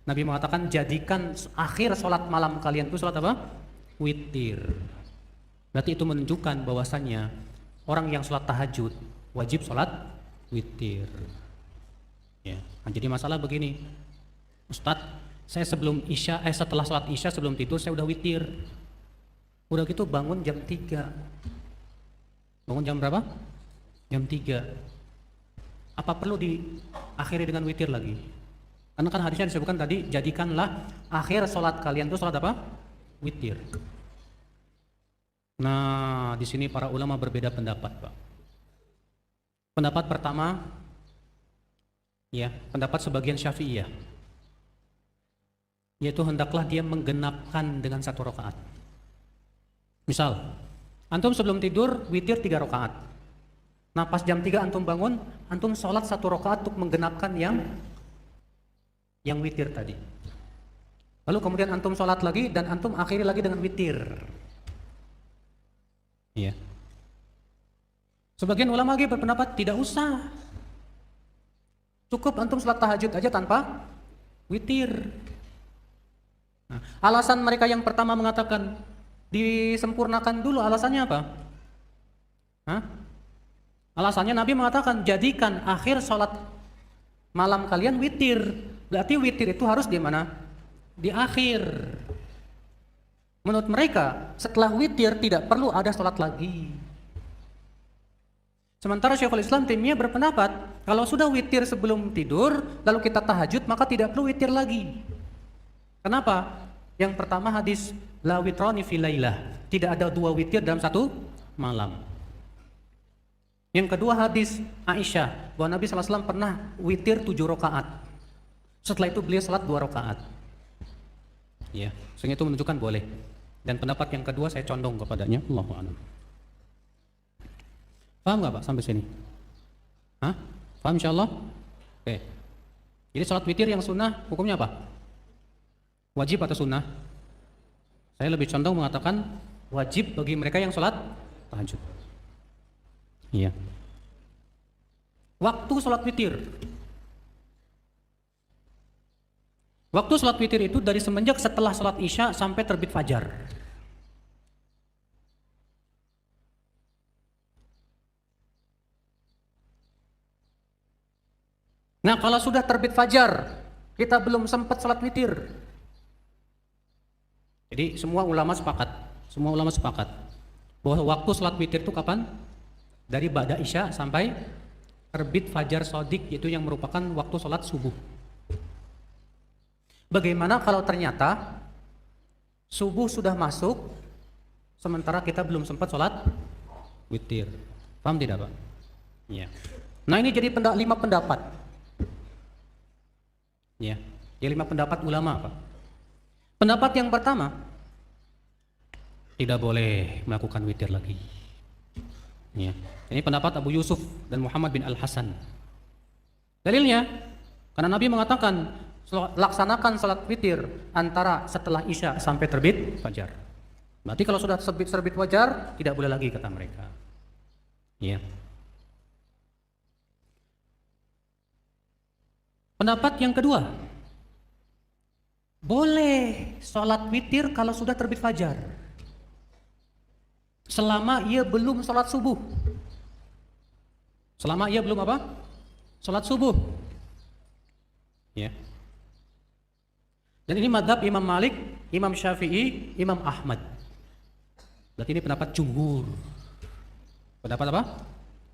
Nabi mengatakan jadikan akhir salat malam kalian itu salat apa? Witir. Berarti itu menunjukkan bahwasannya orang yang salat tahajud wajib salat witir. Ya, nah, jadi masalah begini, Ustadz, saya setelah sholat isya sebelum tidur saya udah witir. Udah gitu bangun jam 3. Bangun jam berapa? Jam 3. Apa perlu diakhiri dengan witir lagi? Karena kan hadisnya disebutkan tadi, jadikanlah akhir sholat kalian itu sholat apa? Witir. Nah, di sini para ulama berbeda pendapat, Pak. Pendapat pertama, ya, pendapat sebagian Syafi'iyah, yaitu hendaklah dia menggenapkan dengan 1 rakaat. Misal, antum sebelum tidur witir 3 rakaat. Nah, pas jam 3 antum bangun, antum sholat 1 rakaat untuk menggenapkan yang witir tadi. Lalu kemudian antum sholat lagi dan antum akhiri lagi dengan witir. Iya. Sebagian ulama lagi berpendapat tidak usah. Cukup antum sholat tahajud aja tanpa witir. Nah, alasan mereka yang pertama mengatakan disempurnakan dulu, alasannya apa? Hah? Alasannya Nabi mengatakan jadikan akhir sholat malam kalian witir. Berarti witir itu harus di mana? Di akhir. Menurut mereka setelah witir tidak perlu ada sholat lagi. Sementara Syekhul Islam Taimiyah berpendapat kalau sudah witir sebelum tidur lalu kita tahajud maka tidak perlu witir lagi. Kenapa? Yang pertama hadis la witrani fi lailah, tidak ada 2 witir dalam 1 malam. Yang kedua hadis Aisyah bahwa Nabi SAW pernah witir 7 rakaat. Setelah itu beliau salat 2 rakaat. Ya, sehingga itu menunjukkan boleh. Dan pendapat yang kedua saya condong kepadanya. Allahu a'lam. Paham nggak Pak sampai sini? Hah? Paham insyaallah? Oke. Jadi salat witir yang sunnah hukumnya apa? Wajib atau sunnah? Saya lebih condong mengatakan wajib bagi mereka yang sholat tahajud. Iya. Waktu sholat witir. Waktu sholat witir itu dari semenjak setelah sholat isya sampai terbit fajar. Nah, kalau sudah terbit fajar, kita belum sempat sholat witir. Jadi semua ulama sepakat bahwa waktu sholat witir itu kapan? Dari ba'da isya sampai terbit fajar shadiq, yaitu yang merupakan waktu sholat subuh. Bagaimana kalau ternyata subuh sudah masuk sementara kita belum sempat sholat witir? Paham tidak Pak? Ya. Nah ini jadi 5 pendapat. Ya, jadi 5 pendapat ulama Pak. Pendapat yang pertama, tidak boleh melakukan witir lagi. Ya. Ini pendapat Abu Yusuf dan Muhammad bin Al-Hasan. Dalilnya, karena Nabi mengatakan laksanakan salat witir antara setelah isya sampai terbit fajar. Berarti kalau sudah terbit fajar tidak boleh lagi kata mereka. Ya. Pendapat yang kedua, boleh salat witir kalau sudah terbit fajar, selama ia belum salat subuh. Selama ia belum apa? Salat subuh. Ya. Dan ini mazhab Imam Malik, Imam Syafi'i, Imam Ahmad. Berarti ini pendapat jumhur. Pendapat apa?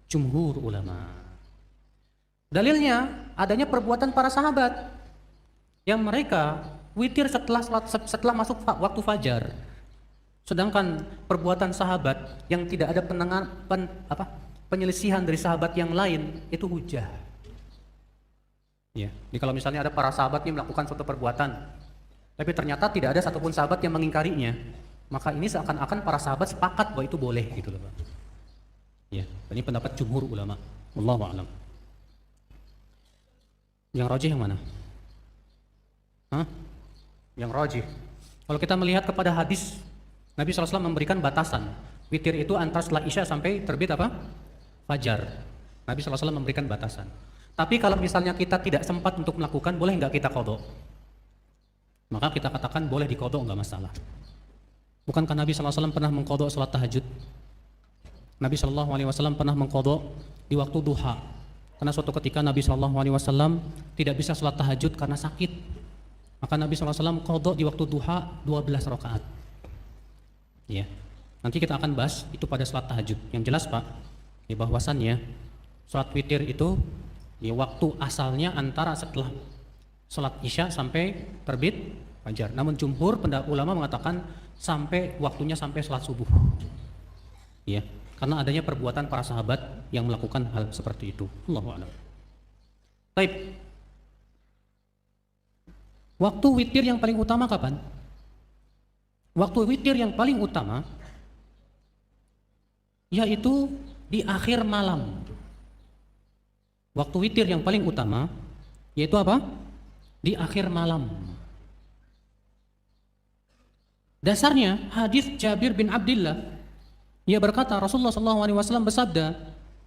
Jumhur ulama. Dalilnya adanya perbuatan para sahabat yang mereka witir setelah masuk waktu fajar. Sedangkan perbuatan sahabat yang tidak ada penyelisihan dari sahabat yang lain itu hujah. Ya, jadi kalau misalnya ada para sahabat yang melakukan suatu perbuatan, tapi ternyata tidak ada satupun sahabat yang mengingkarinya, maka ini seakan-akan para sahabat sepakat bahwa itu boleh gitu loh Pak. Ya, ini pendapat jumhur ulama. Wallahu a'lam. Yang rajih yang mana? Hah? Yang rajih. Kalau kita melihat kepada hadis, Nabi SAW memberikan batasan. Witir itu antara setelah isya sampai terbit apa? Fajar. Nabi SAW memberikan batasan. Tapi kalau misalnya kita tidak sempat untuk melakukan, boleh nggak kita qadha? Maka kita katakan boleh diqadha, nggak masalah. Bukankah Nabi SAW pernah mengqadha salat tahajud? Nabi SAW pernah mengqadha di waktu duha. Karena suatu ketika Nabi SAW tidak bisa sholat tahajud karena sakit. Maka Nabi SAW qadha di waktu duha 12 rakaat. Ya. Nanti kita akan bahas itu pada sholat tahajud. Yang jelas Pak, ya bahwasannya sholat witir itu ya waktu asalnya antara setelah sholat isya sampai terbit fajar. Namun jumhur ulama mengatakan sampai waktunya sampai sholat subuh. Ya, karena adanya perbuatan para sahabat yang melakukan hal seperti itu. Allahu a'lam. Baik. Waktu witir yang paling utama kapan? Waktu witir yang paling utama yaitu di akhir malam. Waktu witir yang paling utama yaitu apa? Di akhir malam. Dasarnya hadis Jabir bin Abdullah, ia berkata Rasulullah SAW bersabda,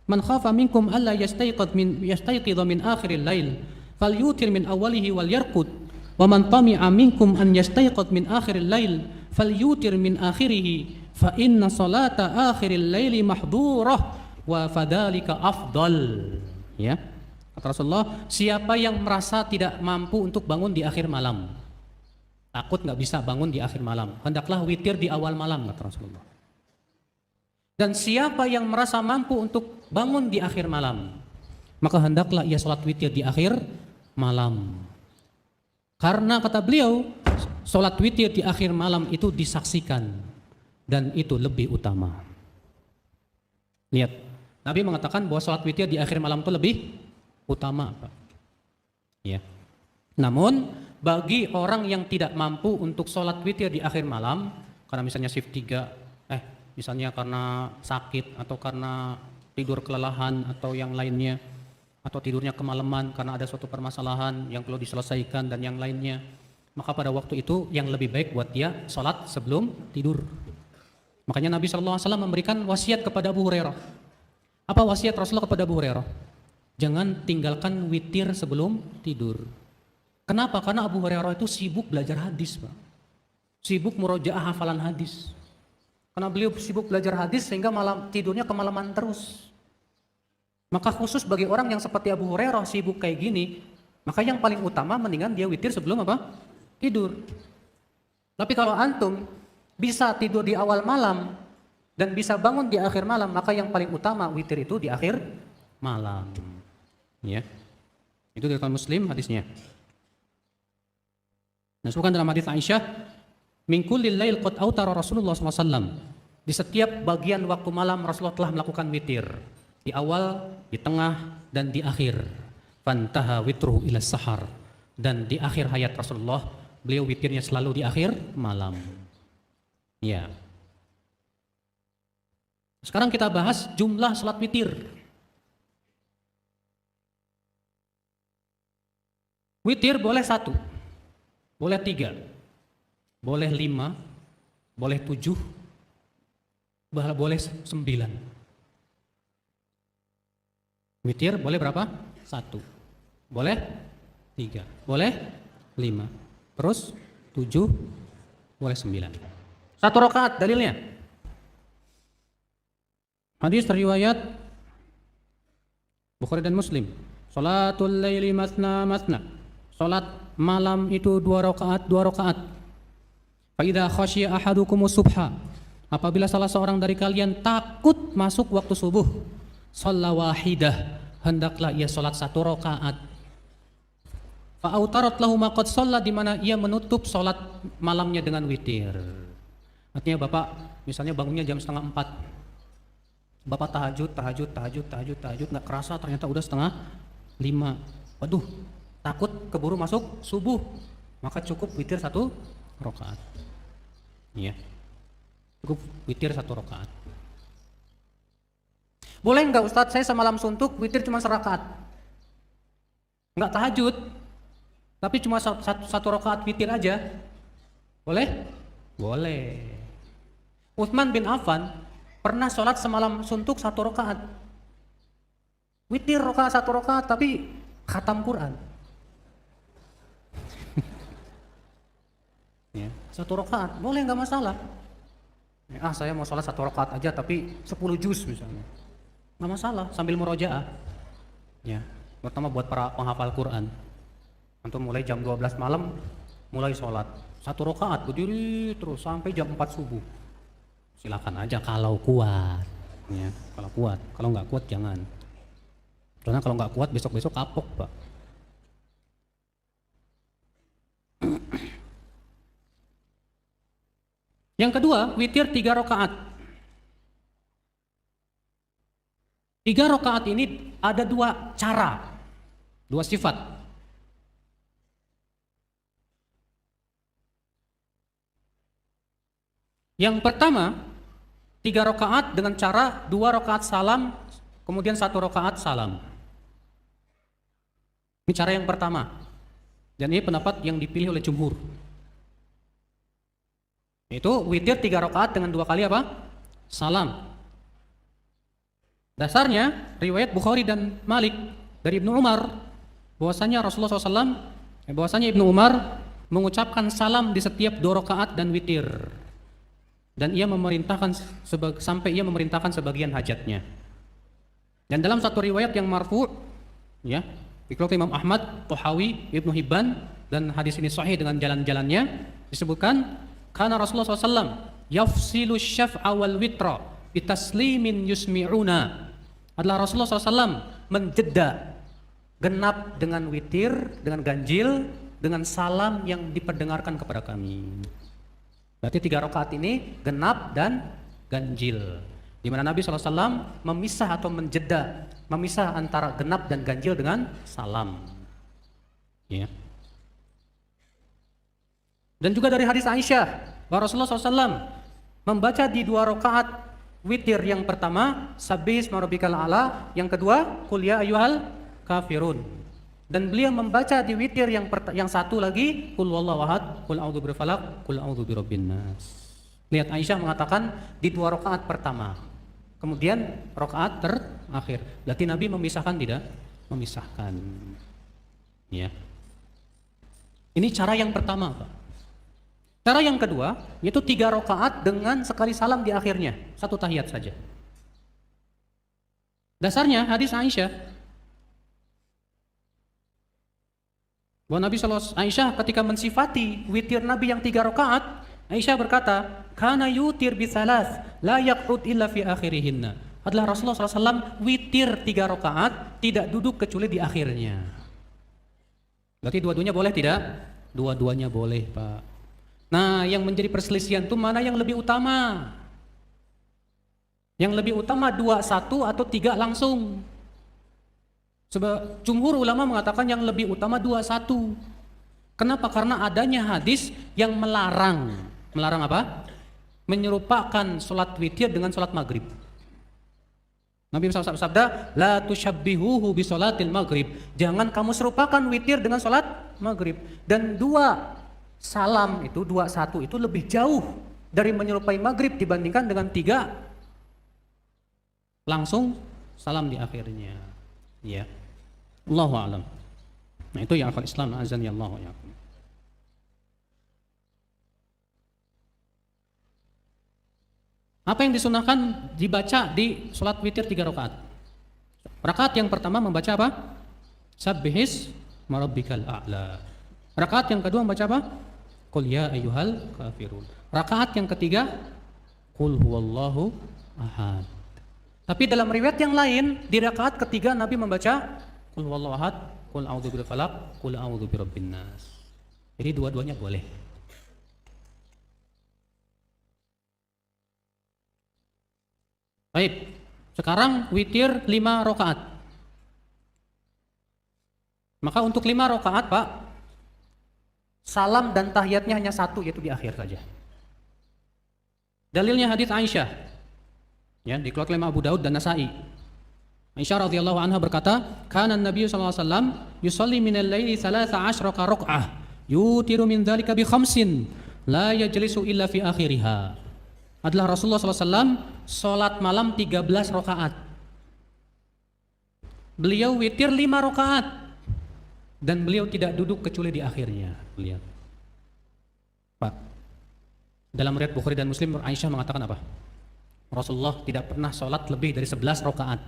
"Man khafa minkum alla yastayqidha min akhiril lail, falyutir min awwalihi wal yarqud, wa man tami'a minkum an yastayqidh min akhiril lail, falyutir min akhirihi, fa inna salata akhiril laili mahdhurah wa fadzalika afdal." Ya. Kata Rasulullah, siapa yang merasa tidak mampu untuk bangun di akhir malam, takut nggak bisa bangun di akhir malam, hendaklah witir di awal malam, kata Rasulullah. Dan siapa yang merasa mampu untuk bangun di akhir malam, maka hendaklah ia sholat witir di akhir malam. Karena kata beliau, sholat witir di akhir malam itu disaksikan dan itu lebih utama. Lihat, Nabi mengatakan bahwa sholat witir di akhir malam itu lebih utama, Pak. Ya. Namun bagi orang yang tidak mampu untuk sholat witir di akhir malam, karena misalnya shift 3, misalnya karena sakit atau karena tidur kelelahan atau yang lainnya, atau tidurnya kemalaman karena ada suatu permasalahan yang perlu diselesaikan dan yang lainnya, maka pada waktu itu yang lebih baik buat dia sholat sebelum tidur. Makanya Nabi SAW memberikan wasiat kepada Abu Hurairah. Apa wasiat Rasulullah kepada Abu Hurairah? Jangan tinggalkan witir sebelum tidur. Kenapa? Karena Abu Hurairah itu sibuk belajar hadis, Pak. Sibuk murojaah hafalan hadis. Karena beliau sibuk belajar hadis sehingga malam tidurnya kemalaman terus. Maka khusus bagi orang yang seperti Abu Hurairah sibuk kayak gini, maka yang paling utama mendingan dia witir sebelum apa? Tidur. Tapi kalau antum bisa tidur di awal malam dan bisa bangun di akhir malam, maka yang paling utama witir itu di akhir malam. Ya. Itu dari Muslim hadisnya. Disebutkan dalam hadis Aisyah, min kullil lail qad autara Rasulullah SAW. Di setiap bagian waktu malam Rasulullah telah melakukan witir. Di awal, di tengah, dan di akhir. Fantaha witruhu ila sahar. Dan di akhir hayat Rasulullah, beliau witirnya selalu di akhir malam. Ya. Sekarang kita bahas jumlah salat witir. Witir boleh 1, boleh 3, boleh 5, boleh 7, boleh 9. Witir boleh berapa? 1, boleh 3, boleh 5, terus 7, boleh 9. 1 rakaat dalilnya. Hadis riwayat Bukhari dan Muslim. Salatul laili masna masna. Salat malam itu 2 rakaat, 2 rakaat. Fa idza khasyiya ahadukumus subha. Apabila salah seorang dari kalian takut masuk waktu subuh, shalla wahidah, hendaklah ia salat 1 rakaat. Fa autarat lahu ma qad shalla, di mana ia menutup salat malamnya dengan witir. Artinya Bapak misalnya bangunnya jam 3:30. Bapak tahajud, nggak kerasa ternyata udah 4:30. Waduh, takut keburu masuk subuh, maka cukup witir 1 rakaat. Ya, cukup witir 1 rakaat. Boleh nggak Ustadz, saya semalam suntuk witir cuma 1 rakaat, nggak tahajud, tapi cuma 1 rakaat witir aja, boleh? Boleh. Utsman bin Affan pernah sholat semalam suntuk 1 rakaat, witir 1 rakaat, tapi khatam Quran. Ya, 1 rakaat boleh, nggak masalah. Saya mau sholat 1 rakaat aja tapi 10 juz misalnya, nggak masalah, sambil murojaah. Ya, terutama buat para penghafal Quran. Antum mulai jam 12 malam mulai sholat. 1 rakaat berdiri terus sampai jam 4 subuh. Silakan aja kalau kuat. Ya, kalau kuat. Kalau nggak kuat jangan. Karena kalau nggak kuat besok-besok kapok, Pak. Yang kedua, witir 3 rakaat. 3 rakaat ini ada 2 cara, 2 sifat. Yang pertama, 3 rakaat dengan cara 2 rakaat salam, kemudian 1 rakaat salam. Ini cara yang pertama. Dan ini pendapat yang dipilih oleh jumhur. Itu witir 3 rakaat dengan 2 kali apa? Salam. Dasarnya riwayat Bukhari dan Malik dari Ibnu Umar bahwasanya Rasulullah SAW, bahwasanya Ibnu Umar mengucapkan salam di setiap 2 rakaat dan witir. Dan ia memerintahkan sampai ia memerintahkan sebagian hajatnya. Dan dalam satu riwayat yang marfu', ya, dikeluarkan Imam Ahmad, Tahawi, Ibnu Hibban, dan hadis ini sahih dengan jalan-jalannya, disebutkan karena Rasulullah SAW yafsilu syaf'a wal witra bitaslimin yusmi'una, adalah Rasulullah SAW menjeda genap dengan witir, dengan ganjil, dengan salam yang diperdengarkan kepada kami. Berarti 3 rakaat ini genap dan ganjil, di mana Nabi SAW memisah atau menjeda, memisah antara genap dan ganjil dengan salam. Ya. Dan juga dari hadis Aisyah bahwa Rasulullah SAW membaca di 2 rakaat witir, yang pertama Sabbisma rabbikal a'la, yang kedua Qul ya ayyuhal kafirun. Dan beliau membaca di witir yang satu lagi Qul wallahu ahad, Qul a'udzu birabbil falaq, Qul a'udzu birabbin nas. Lihat, Aisyah mengatakan di 2 rakaat pertama, kemudian rakaat terakhir. Berarti Nabi memisahkan, tidak? Memisahkan. Ya. Ini cara yang pertama, Pak. Cara yang kedua yaitu 3 rakaat dengan sekali salam di akhirnya, 1 tahiyat saja. Dasarnya hadis Aisyah bahwa Aisyah ketika mensifati witir Nabi yang 3 rakaat, Aisyah berkata, "Kana yutir bi tsalas, la yaq'ud illa fi akhirihinna." Adalah Rasulullah SAW witir 3 rakaat, tidak duduk kecuali di akhirnya. Berarti dua-duanya boleh tidak? Dua-duanya boleh, Pak. Nah, yang menjadi perselisihan itu mana yang lebih utama? Yang lebih utama 2-1 atau 3 langsung? Sebab jumhur ulama mengatakan yang lebih utama 2-1. Kenapa? Karena adanya hadis yang melarang. Melarang apa? Menyerupakan sholat witir dengan sholat maghrib. Nabi bersabda, la tusyabbihuhu bi sholatil maghrib. Jangan kamu serupakan witir dengan sholat maghrib. Dan 2 salam itu, 2-1 itu lebih jauh dari menyerupai maghrib dibandingkan dengan 3 langsung salam di akhirnya. Ya, Allahu a'lam. Nah, itu yang akal Islam, azan ya Allah ya. Apa yang disunahkan dibaca di sholat witir 3 rakaat? Rakaat yang pertama membaca apa? Sabbihis marabbikal a'la. Rakaat yang kedua membaca apa? Qul ya ayyuhal kafirun. Rakaat yang ketiga Qul huwallahu ahad. Tapi dalam riwayat yang lain, di rakaat ketiga Nabi membaca Qul huwallahu ahad, Qul a'udzu birabbil falaq, Qul a'udzu birabbin nas. Jadi dua-duanya boleh. Baik, sekarang witir 5 rakaat. Maka untuk 5 rakaat, Pak, salam dan tahiyatnya hanya 1, yaitu di akhir saja. Dalilnya hadis Aisyah, ya, dikeluarkan oleh Abu Daud dan Nasa'i. Aisyah radhiyallahu anha berkata, "Kana Nabi sallallahu alaihi wasallam yusalli minal laili 13 raka'ah, yutiru min dzalika bi khamsin, la yajlisu illa fi akhiriha." Adalah Rasulullah SAW sholat malam 13 rakaat. Beliau witir 5 rakaat dan beliau tidak duduk kecuali di akhirnya. Lihat, Pak, dalam riwayat Bukhari dan Muslim, Aisyah mengatakan apa? Rasulullah tidak pernah sholat lebih dari 11 rakaat.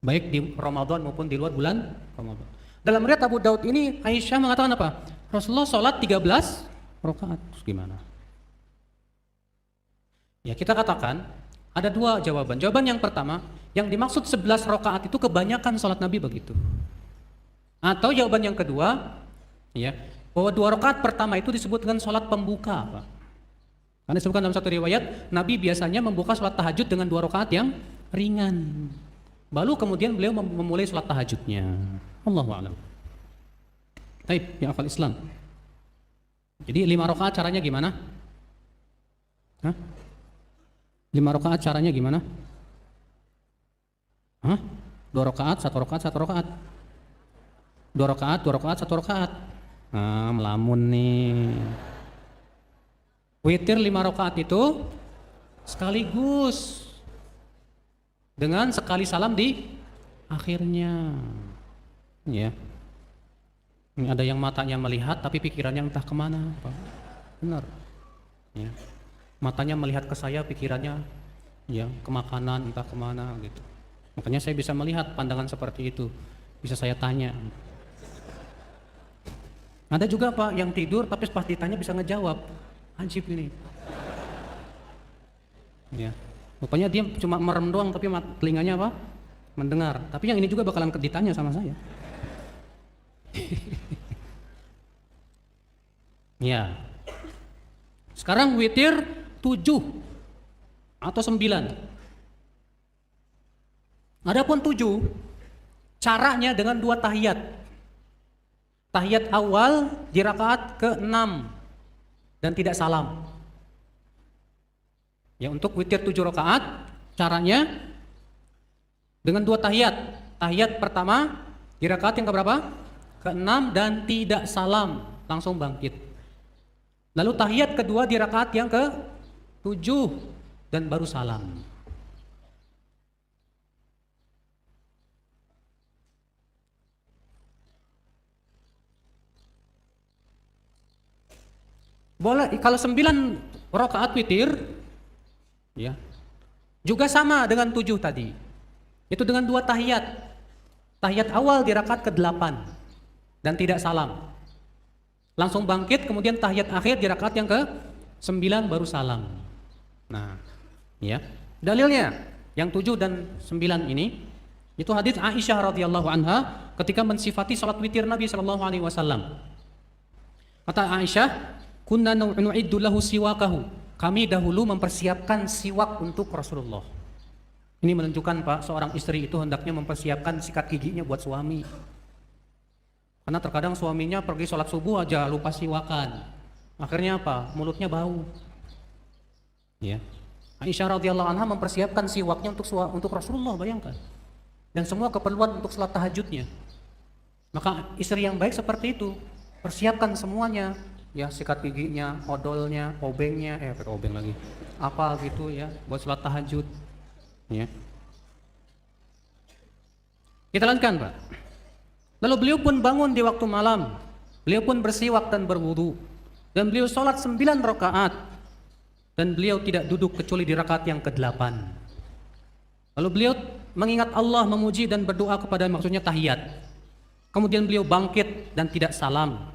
baik di Ramadan maupun di luar bulan Ramadan. Dalam riwayat Abu Daud ini Aisyah mengatakan apa? Rasulullah sholat 13 rakaat. Terus gimana? Ya kita katakan ada dua jawaban. Jawaban yang pertama, yang dimaksud 11 rakaat itu kebanyakan sholat Nabi begitu. Atau jawaban yang kedua, ya, bahwa 2 rakaat pertama itu disebut dengan sholat pembuka, Pak. Karena disebutkan dalam satu riwayat, Nabi biasanya membuka sholat tahajud dengan 2 rakaat yang ringan. Lalu kemudian beliau memulai sholat tahajudnya. Allahu a'lam. Baik, ya akal Islam. Jadi 5 rakaat caranya gimana? Hah? 5 rakaat caranya gimana? Hah? 2 rakaat, 1 rakaat, 1 rakaat. 2 rakaat, 2 rakaat, 1 rakaat. Nah, melamun nih. Witir 5 rakaat itu sekaligus dengan sekali salam di akhirnya. Ya. Ini ada yang matanya melihat tapi pikirannya entah kemana, Pak. Benar. Ya. Matanya melihat ke saya, pikirannya ya ke makanan entah kemana gitu. Makanya saya bisa melihat pandangan seperti itu. Bisa saya tanya. Ada juga Pak yang tidur tapi pas ditanya bisa ngejawab. Anjib ini. Ya. Rupanya dia cuma merem doang tapi telinganya apa? Mendengar. Tapi yang ini juga bakalan ditanya sama saya. Ya. Sekarang witir 7 atau 9. Adapun 7 caranya dengan 2 tahiyat. Tahiyat awal di rakaat ke-6 dan tidak salam. Ya, untuk witir 7 rakaat caranya dengan 2 tahiyat. Tahiyat pertama di rakaat yang keberapa? Ke-6 dan tidak salam, langsung bangkit. Lalu tahiyat kedua di rakaat yang ke-7 dan baru salam. Boleh kalau 9 rakaat witir ya. Juga sama dengan 7 tadi. Itu dengan 2 tahiyat. Tahiyat awal di rakaat ke-8 dan tidak salam. Langsung bangkit, kemudian tahiyat akhir di rakaat yang ke-9 baru salam. Nah, ya. Dalilnya yang 7 dan 9 ini itu hadis Aisyah radhiyallahu anha ketika mensifati salat witir Nabi sallallahu alaihi wasallam. Kata Aisyah, "Kunna nu'iddu lahu siwakahu." Kami dahulu mempersiapkan siwak untuk Rasulullah. Ini menunjukkan Pak, seorang istri itu hendaknya mempersiapkan sikat giginya buat suami. Karena terkadang suaminya pergi sholat subuh aja lupa siwakan. Akhirnya apa? Mulutnya bau. Ya. Aisyah radhiyallahu anha mempersiapkan siwaknya untuk Rasulullah, bayangkan. Dan semua keperluan untuk sholat tahajudnya. Maka istri yang baik seperti itu, persiapkan semuanya. Ya, sikat giginya, odolnya, obengnya, obeng lagi. Apa gitu ya, buat sholat tahajud. Ya. Kita lanjutkan, Pak. Lalu beliau pun bangun di waktu malam. Beliau pun bersiwak dan berwudu. Dan beliau sholat 9 rakaat. Dan beliau tidak duduk kecuali di rakaat yang ke-8. Lalu beliau mengingat Allah, memuji dan berdoa kepada maksudnya tahiyat. Kemudian beliau bangkit dan tidak salam.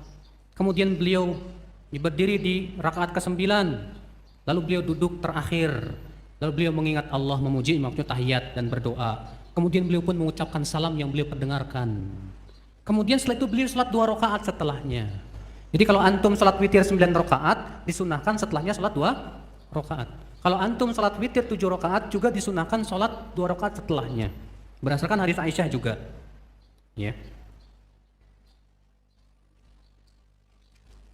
Kemudian beliau berdiri di rakaat ke-9. Lalu beliau duduk terakhir. Lalu beliau mengingat Allah, memuji maksudnya tahiyat dan berdoa. Kemudian beliau pun mengucapkan salam yang beliau perdengarkan. Kemudian setelah itu beliau sholat 2 rakaat setelahnya. Jadi kalau antum sholat witir 9 rakaat, disunahkan setelahnya sholat 2 rakaat. Kalau antum sholat witir 7 rakaat, juga disunahkan sholat 2 rakaat setelahnya. Berdasarkan hadis Aisyah juga. Ya.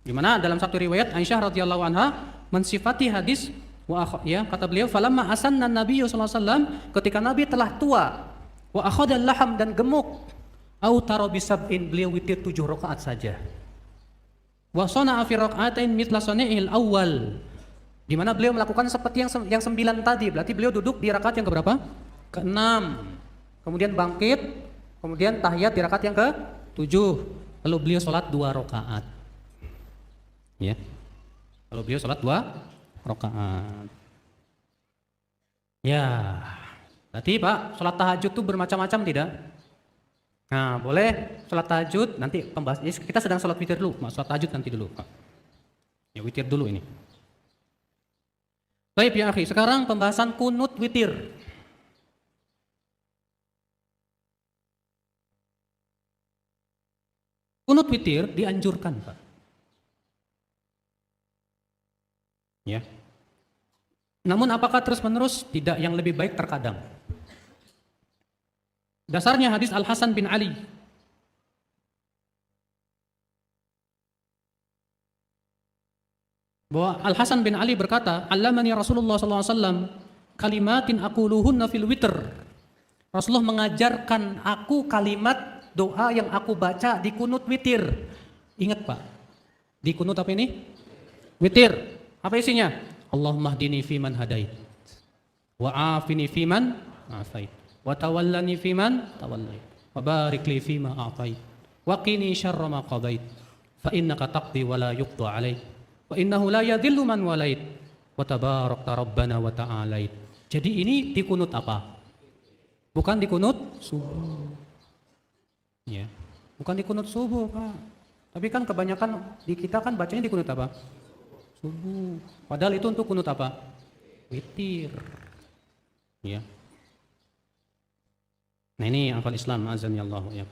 Dimana dalam satu riwayat Aisyah radhiyallahu anha mensifati hadis ya, kata beliau, falamma asanna Nabi sallallahu alaihi wasallam, ketika Nabi telah tua, wa akhadal laham dan gemuk, au taro bisab'in, beliau witir 7 rakaat saja. Wa sana'a fi raka'atain mithla sani'il awwal, di mana beliau melakukan seperti yang 9 tadi, berarti beliau duduk di rakaat yang keberapa? Ke-6. Kemudian bangkit, kemudian tahiyat di rakaat yang ke-7. Lalu beliau salat 2 rakaat. Ya. Lalu beliau salat 2 rakaat. Ya. Berarti Pak, sholat tahajud itu bermacam-macam tidak? Nah, boleh sholat tahajud, nanti pembahas. Kita sedang sholat witir dulu, sholat tahajud nanti dulu Pak. Ya witir dulu ini. Baik ya akhi, sekarang pembahasan kunut witir. Kunut witir dianjurkan Pak. Ya. Namun apakah terus-menerus? Tidak, yang lebih baik terkadang. Dasarnya hadis Al-Hasan bin Ali. Bahwa Al-Hasan bin Ali berkata, "Allamani Rasulullah SAW kalimatin aquluhunna fil witr." Rasulullah mengajarkan aku kalimat doa yang aku baca di kunut witir. Ingat Pak, di kunut apa ini? Witir. Apa isinya? Allahumma hdini fiman hadait, wa afini fiman afait, wa tawallani fiman tawallait, wa barik li fima a'tait, wa qini syarra ma qadait, fa innaka taqdi wa la yuqda alaik, wa innahu la yadhillu man walait, wa tabarakta rabbana wa ta'alait. Jadi ini di kunut apa? Bukan di kunut subuh. Ya. Bukan di kunut subuh, Pak. Tapi kan kebanyakan di kita kan bacanya di kunut apa? Subuh. Padahal itu untuk kunut apa? Witir. Ya. Nah ini akal Islam, azan ya Allah ya.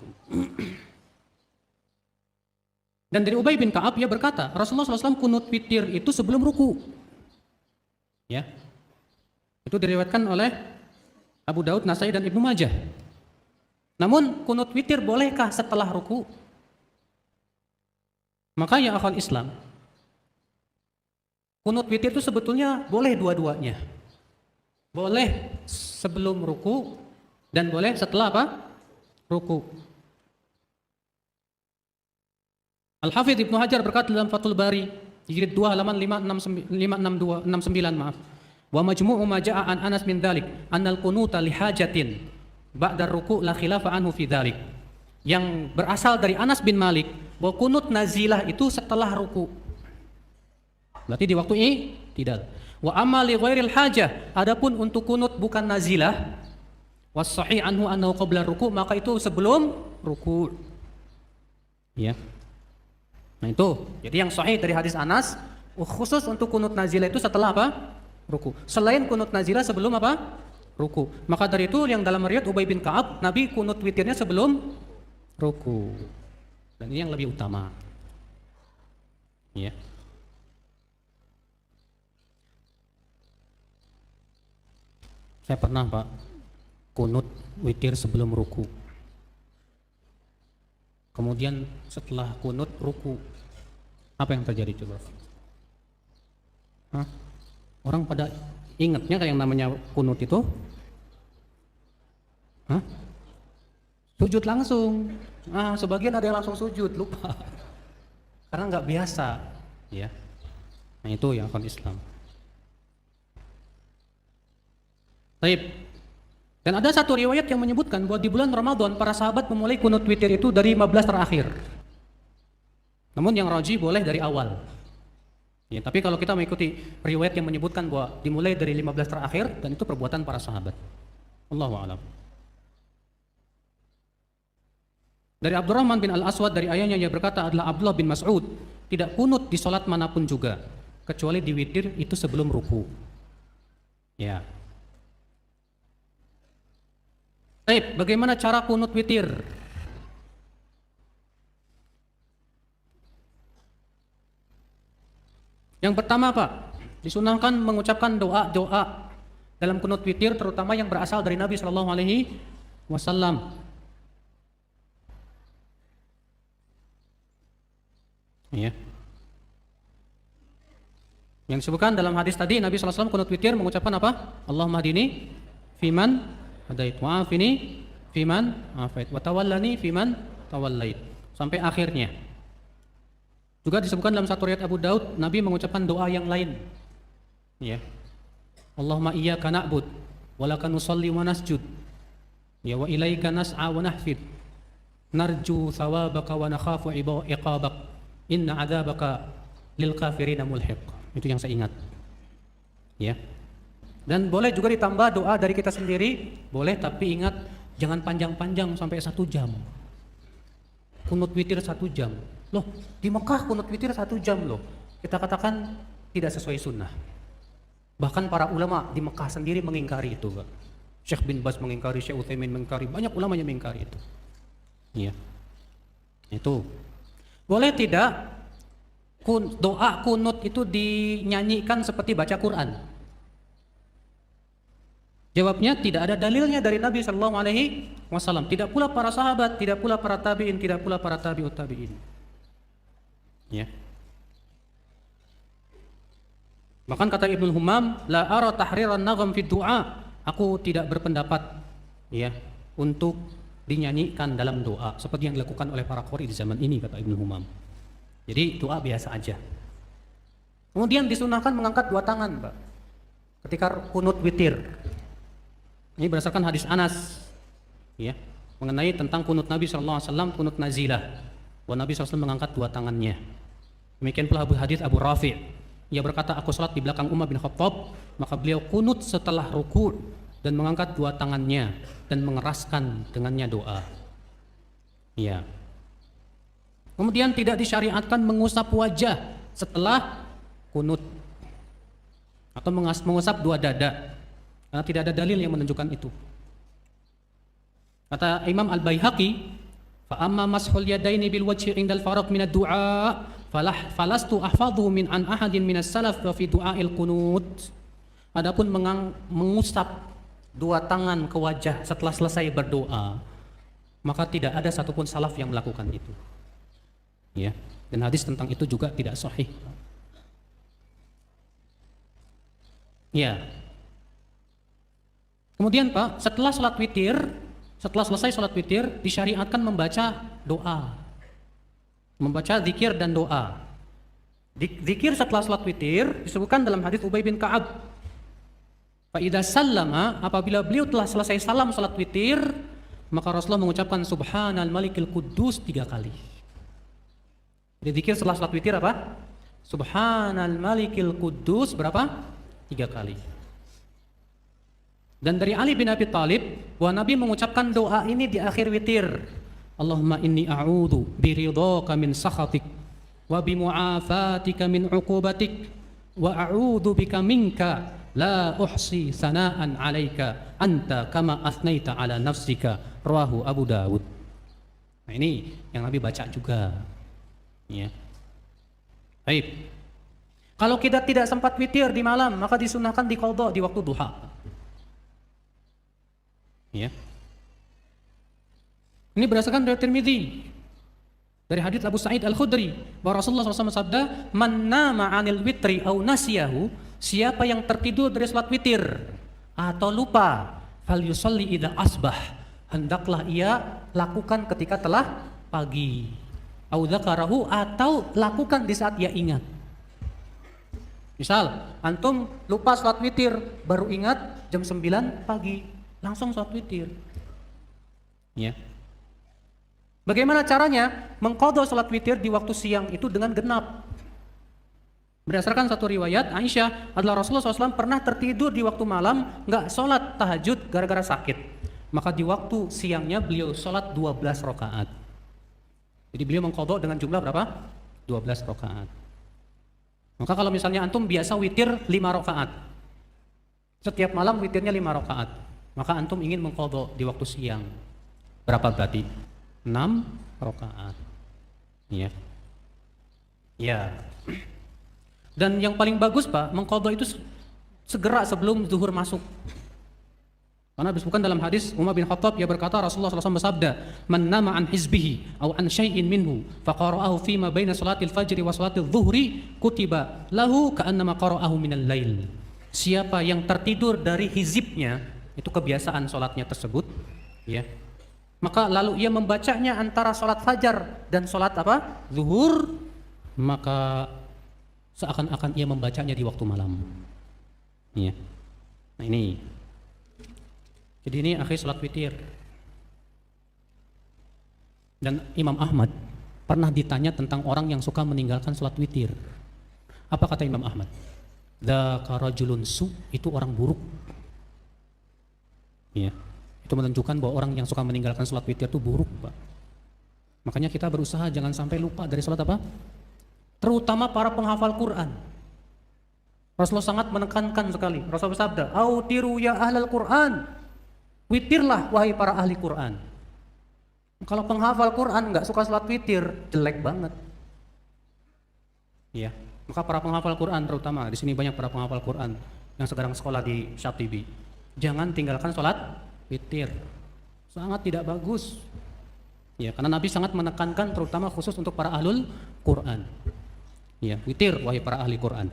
Dan dari Ubay bin Ka'ab ia berkata, Rasulullah SAW kunut witir itu sebelum ruku. Ya. Itu diriwayatkan oleh Abu Daud, Nasai dan Ibnu Majah. Namun kunut witir bolehkah setelah ruku? Maka ya akal Islam, kunut witir itu sebetulnya boleh dua-duanya. Boleh sebelum ruku dan boleh setelah apa? Ruku. Al-Hafidz Ibnu Hajar berkata dalam Fathul Bari, jilid 2 halaman 569, maaf. Wa majmu'u ma ja'a an Anas min dzalik, annal qunuta li hajatin ba'da ruku' la khilafa anhu fi dzalik. Yang berasal dari Anas bin Malik bahwa kunut nazilah itu setelah ruku'. Berarti di waktu ini tidak. Wa amma li ghairil hajah, adapun untuk kunut bukan nazilah, was sahih anhu annahu qabla ruku', maka itu sebelum ruku'. Ya. Nah itu. Jadi yang sahih dari hadis Anas khusus untuk kunut nazilah itu setelah apa? Ruku'. Selain kunut nazilah sebelum apa? Ruku'. Maka dari itu yang dalam riwayat Ubay bin Ka'ab, Nabi kunut witirnya sebelum ruku'. Dan ini yang lebih utama. Ya. Saya pernah Pak kunut witir sebelum ruku. Kemudian setelah kunut ruku, apa yang terjadi coba? Hah? Orang pada ingatnya kayak yang namanya kunut itu? Hah? Sujud langsung. Sebagian ada yang langsung sujud, lupa. Karena nggak biasa, ya. Nah itu yang akal Islam. Baik. Dan ada satu riwayat yang menyebutkan bahwa di bulan Ramadan para sahabat memulai kunut witir itu dari 15 terakhir. Namun yang rajih boleh dari awal. Ya, tapi kalau kita mengikuti riwayat yang menyebutkan bahwa dimulai dari 15 terakhir, dan itu perbuatan para sahabat. Allahu a'lam. Dari Abdurrahman bin Al-Aswad dari ayahnya yang berkata adalah Abdullah bin Mas'ud, tidak kunut di salat manapun juga kecuali di witir itu sebelum ruku. Ya. Baik, bagaimana cara kunut witir? Yang pertama Pak, disunahkan mengucapkan doa-doa dalam kunut witir, terutama yang berasal dari Nabi Shallallahu Alaihi Wasallam. Ya. Yang disebutkan dalam hadis tadi, Nabi Shallallahu Alaihi Wasallam kunut witir mengucapkan apa? Allahumma hdini fiman hadait, wa afini fiman afait, wa tawallani fiman tawallait, sampai akhirnya. Juga disebutkan dalam satu riwayat Abu Daud, Nabi mengucapkan doa yang lain. Ya. Allahumma iyyaka na'bud wa laka nusalli wa nasjud. Ya, wa ilaika nas'a wa nahfid. Narju thawabaka wa nakhafu iqabak. Inna 'adzabaka lil kafirina mulhiq. Itu yang saya ingat. Ya. Dan boleh juga ditambah doa dari kita sendiri, boleh, tapi ingat jangan panjang-panjang sampai 1 jam. Kunut witir 1 jam. Loh, di Mekah kunut witir 1 jam loh. Kita katakan tidak sesuai sunnah. Bahkan para ulama di Mekah sendiri mengingkari itu, Pak. Syekh bin Baz mengingkari, Syekh Utsaimin mengingkari, banyak ulama yang mengingkari itu. Iya. Itu. Boleh tidak doa kunut itu dinyanyikan seperti baca Quran? Jawabnya tidak ada dalilnya dari Nabi sallallahu alaihi wasallam, tidak pula para sahabat, tidak pula para tabi'in, tidak pula para tabi'ut tabi'in. Ya. Bahkan kata Ibnu Humam, la ara tahriran nagham fi du'a. Aku tidak berpendapat ya untuk dinyanyikan dalam doa seperti yang dilakukan oleh para qori di zaman ini, kata Ibnu Humam. Jadi doa biasa aja. Kemudian disunahkan mengangkat 2 tangan, Pak, ketika kunut witir. Ini berdasarkan hadis Anas ya, mengenai tentang kunut Nabi SAW, kunut nazilah, bahwa Nabi SAW mengangkat 2 tangannya. Demikian pula hadis Abu Rafi', ia berkata, aku salat di belakang Umar bin Khattab, maka beliau kunut setelah ruku' dan mengangkat 2 tangannya dan mengeraskan dengannya doa. Ya. Kemudian tidak disyariatkan mengusap wajah setelah kunut atau mengusap 2 dada. Karena tidak ada dalil yang menunjukkan itu. Kata Imam Al-Baihaqi, fa amma mashul yadaini bil wajhi indal faraq min ad-du'a falastu ahfadhu min an ahadin min as-salaf wa fi du'ail qunut. Adapun mengusap 2 tangan ke wajah setelah selesai berdoa, maka tidak ada satupun salaf yang melakukan itu. Ya, dan hadis tentang itu juga tidak sahih. Ya. Kemudian Pak, setelah selesai sholat witir, disyariatkan membaca doa, membaca zikir dan doa. Zikir setelah sholat witir disebutkan dalam hadis Ubay bin Ka'ab. Fa idza sallama, apabila beliau telah selesai salam sholat witir, maka Rasulullah mengucapkan Subhanal Malikil Quddus 3 kali. Jadi zikir setelah sholat witir apa? Subhanal Malikil Quddus berapa? 3 kali. Dan dari Ali bin Abi Thalib bahwa Nabi mengucapkan doa ini di akhir witir. Allahumma inni a'udzu biridhaka min sakhatik wa bimu'afatika min 'uqubatik wa a'udzu bika minka la uhsi sana'an 'alaika anta kama asnaita 'ala nafsika, rawahu Abu Dawud. Nah, ini yang Nabi baca juga. Ya. Baik. Kalau kita tidak sempat witir di malam, maka disunahkan diqadha di waktu duha. Ya. Ini berdasarkan dari Tirmidzi dari hadits Abu Sa'id Al-Khudri bahwa Rasulullah SAW bersabda, "Man nama 'anil witri aw nasiyahu", siapa yang tertidur dari salat witir atau lupa, falyusalli idza asbah, hendaklah ia lakukan ketika telah pagi. Au dzakarahu, atau lakukan di saat ia ingat. Misal, antum lupa salat witir, baru ingat jam 9 pagi. Langsung sholat witir. Ya. Bagaimana caranya mengqadha sholat witir di waktu siang itu dengan genap? Berdasarkan satu riwayat, Aisyah adalah Rasulullah SAW pernah tertidur di waktu malam, nggak sholat tahajud gara-gara sakit. Maka di waktu siangnya beliau sholat 12 rakaat. Jadi beliau mengqadha dengan jumlah berapa? 12 rakaat. Maka kalau misalnya antum biasa witir 5 rakaat, setiap malam witirnya 5 rakaat, maka antum ingin mengqadha di waktu siang, berapa berarti? 6 rakaat. Ya. Ya. Dan yang paling bagus Pak, mengqadha itu segera sebelum zuhur masuk. Karena disebutkan dalam hadis Umar bin Khattab, ia berkata, Rasulullah SAW bersabda, "Man nama an hizbihi aw an syai'in minhu faqara'ahu fima baina salatil fajri wa salatil dhuhri kutiba lahu ka'annama qara'ahu minal lail." Siapa yang tertidur dari hizibnya, itu kebiasaan salatnya tersebut, ya, maka lalu ia membacanya antara salat fajar dan salat apa? Zuhur, maka seakan-akan ia membacanya di waktu malam. Ya. Nah ini. Jadi ini akhir salat witir. Dan Imam Ahmad pernah ditanya tentang orang yang suka meninggalkan salat witir. Apa kata Imam Ahmad? dzaka rajulun su, itu orang buruk. Ya, itu menunjukkan bahwa orang yang suka meninggalkan sholat witir itu buruk, Pak. Makanya kita berusaha jangan sampai lupa dari sholat apa? Terutama para penghafal Quran. Rasulullah sangat menekankan sekali. Rasulullah bersabda, "Autiru ya ahlal Quran." Witirlah wahai para ahli Quran. Kalau penghafal Quran nggak suka sholat witir, jelek banget. Ya, maka para penghafal Quran terutama di sini banyak para penghafal Quran yang sekarang sekolah di Syatibi. Jangan tinggalkan sholat witir. Sangat tidak bagus. Ya, karena Nabi sangat menekankan terutama khusus untuk para ahlul Quran. Ya, witir wahai para ahli Quran.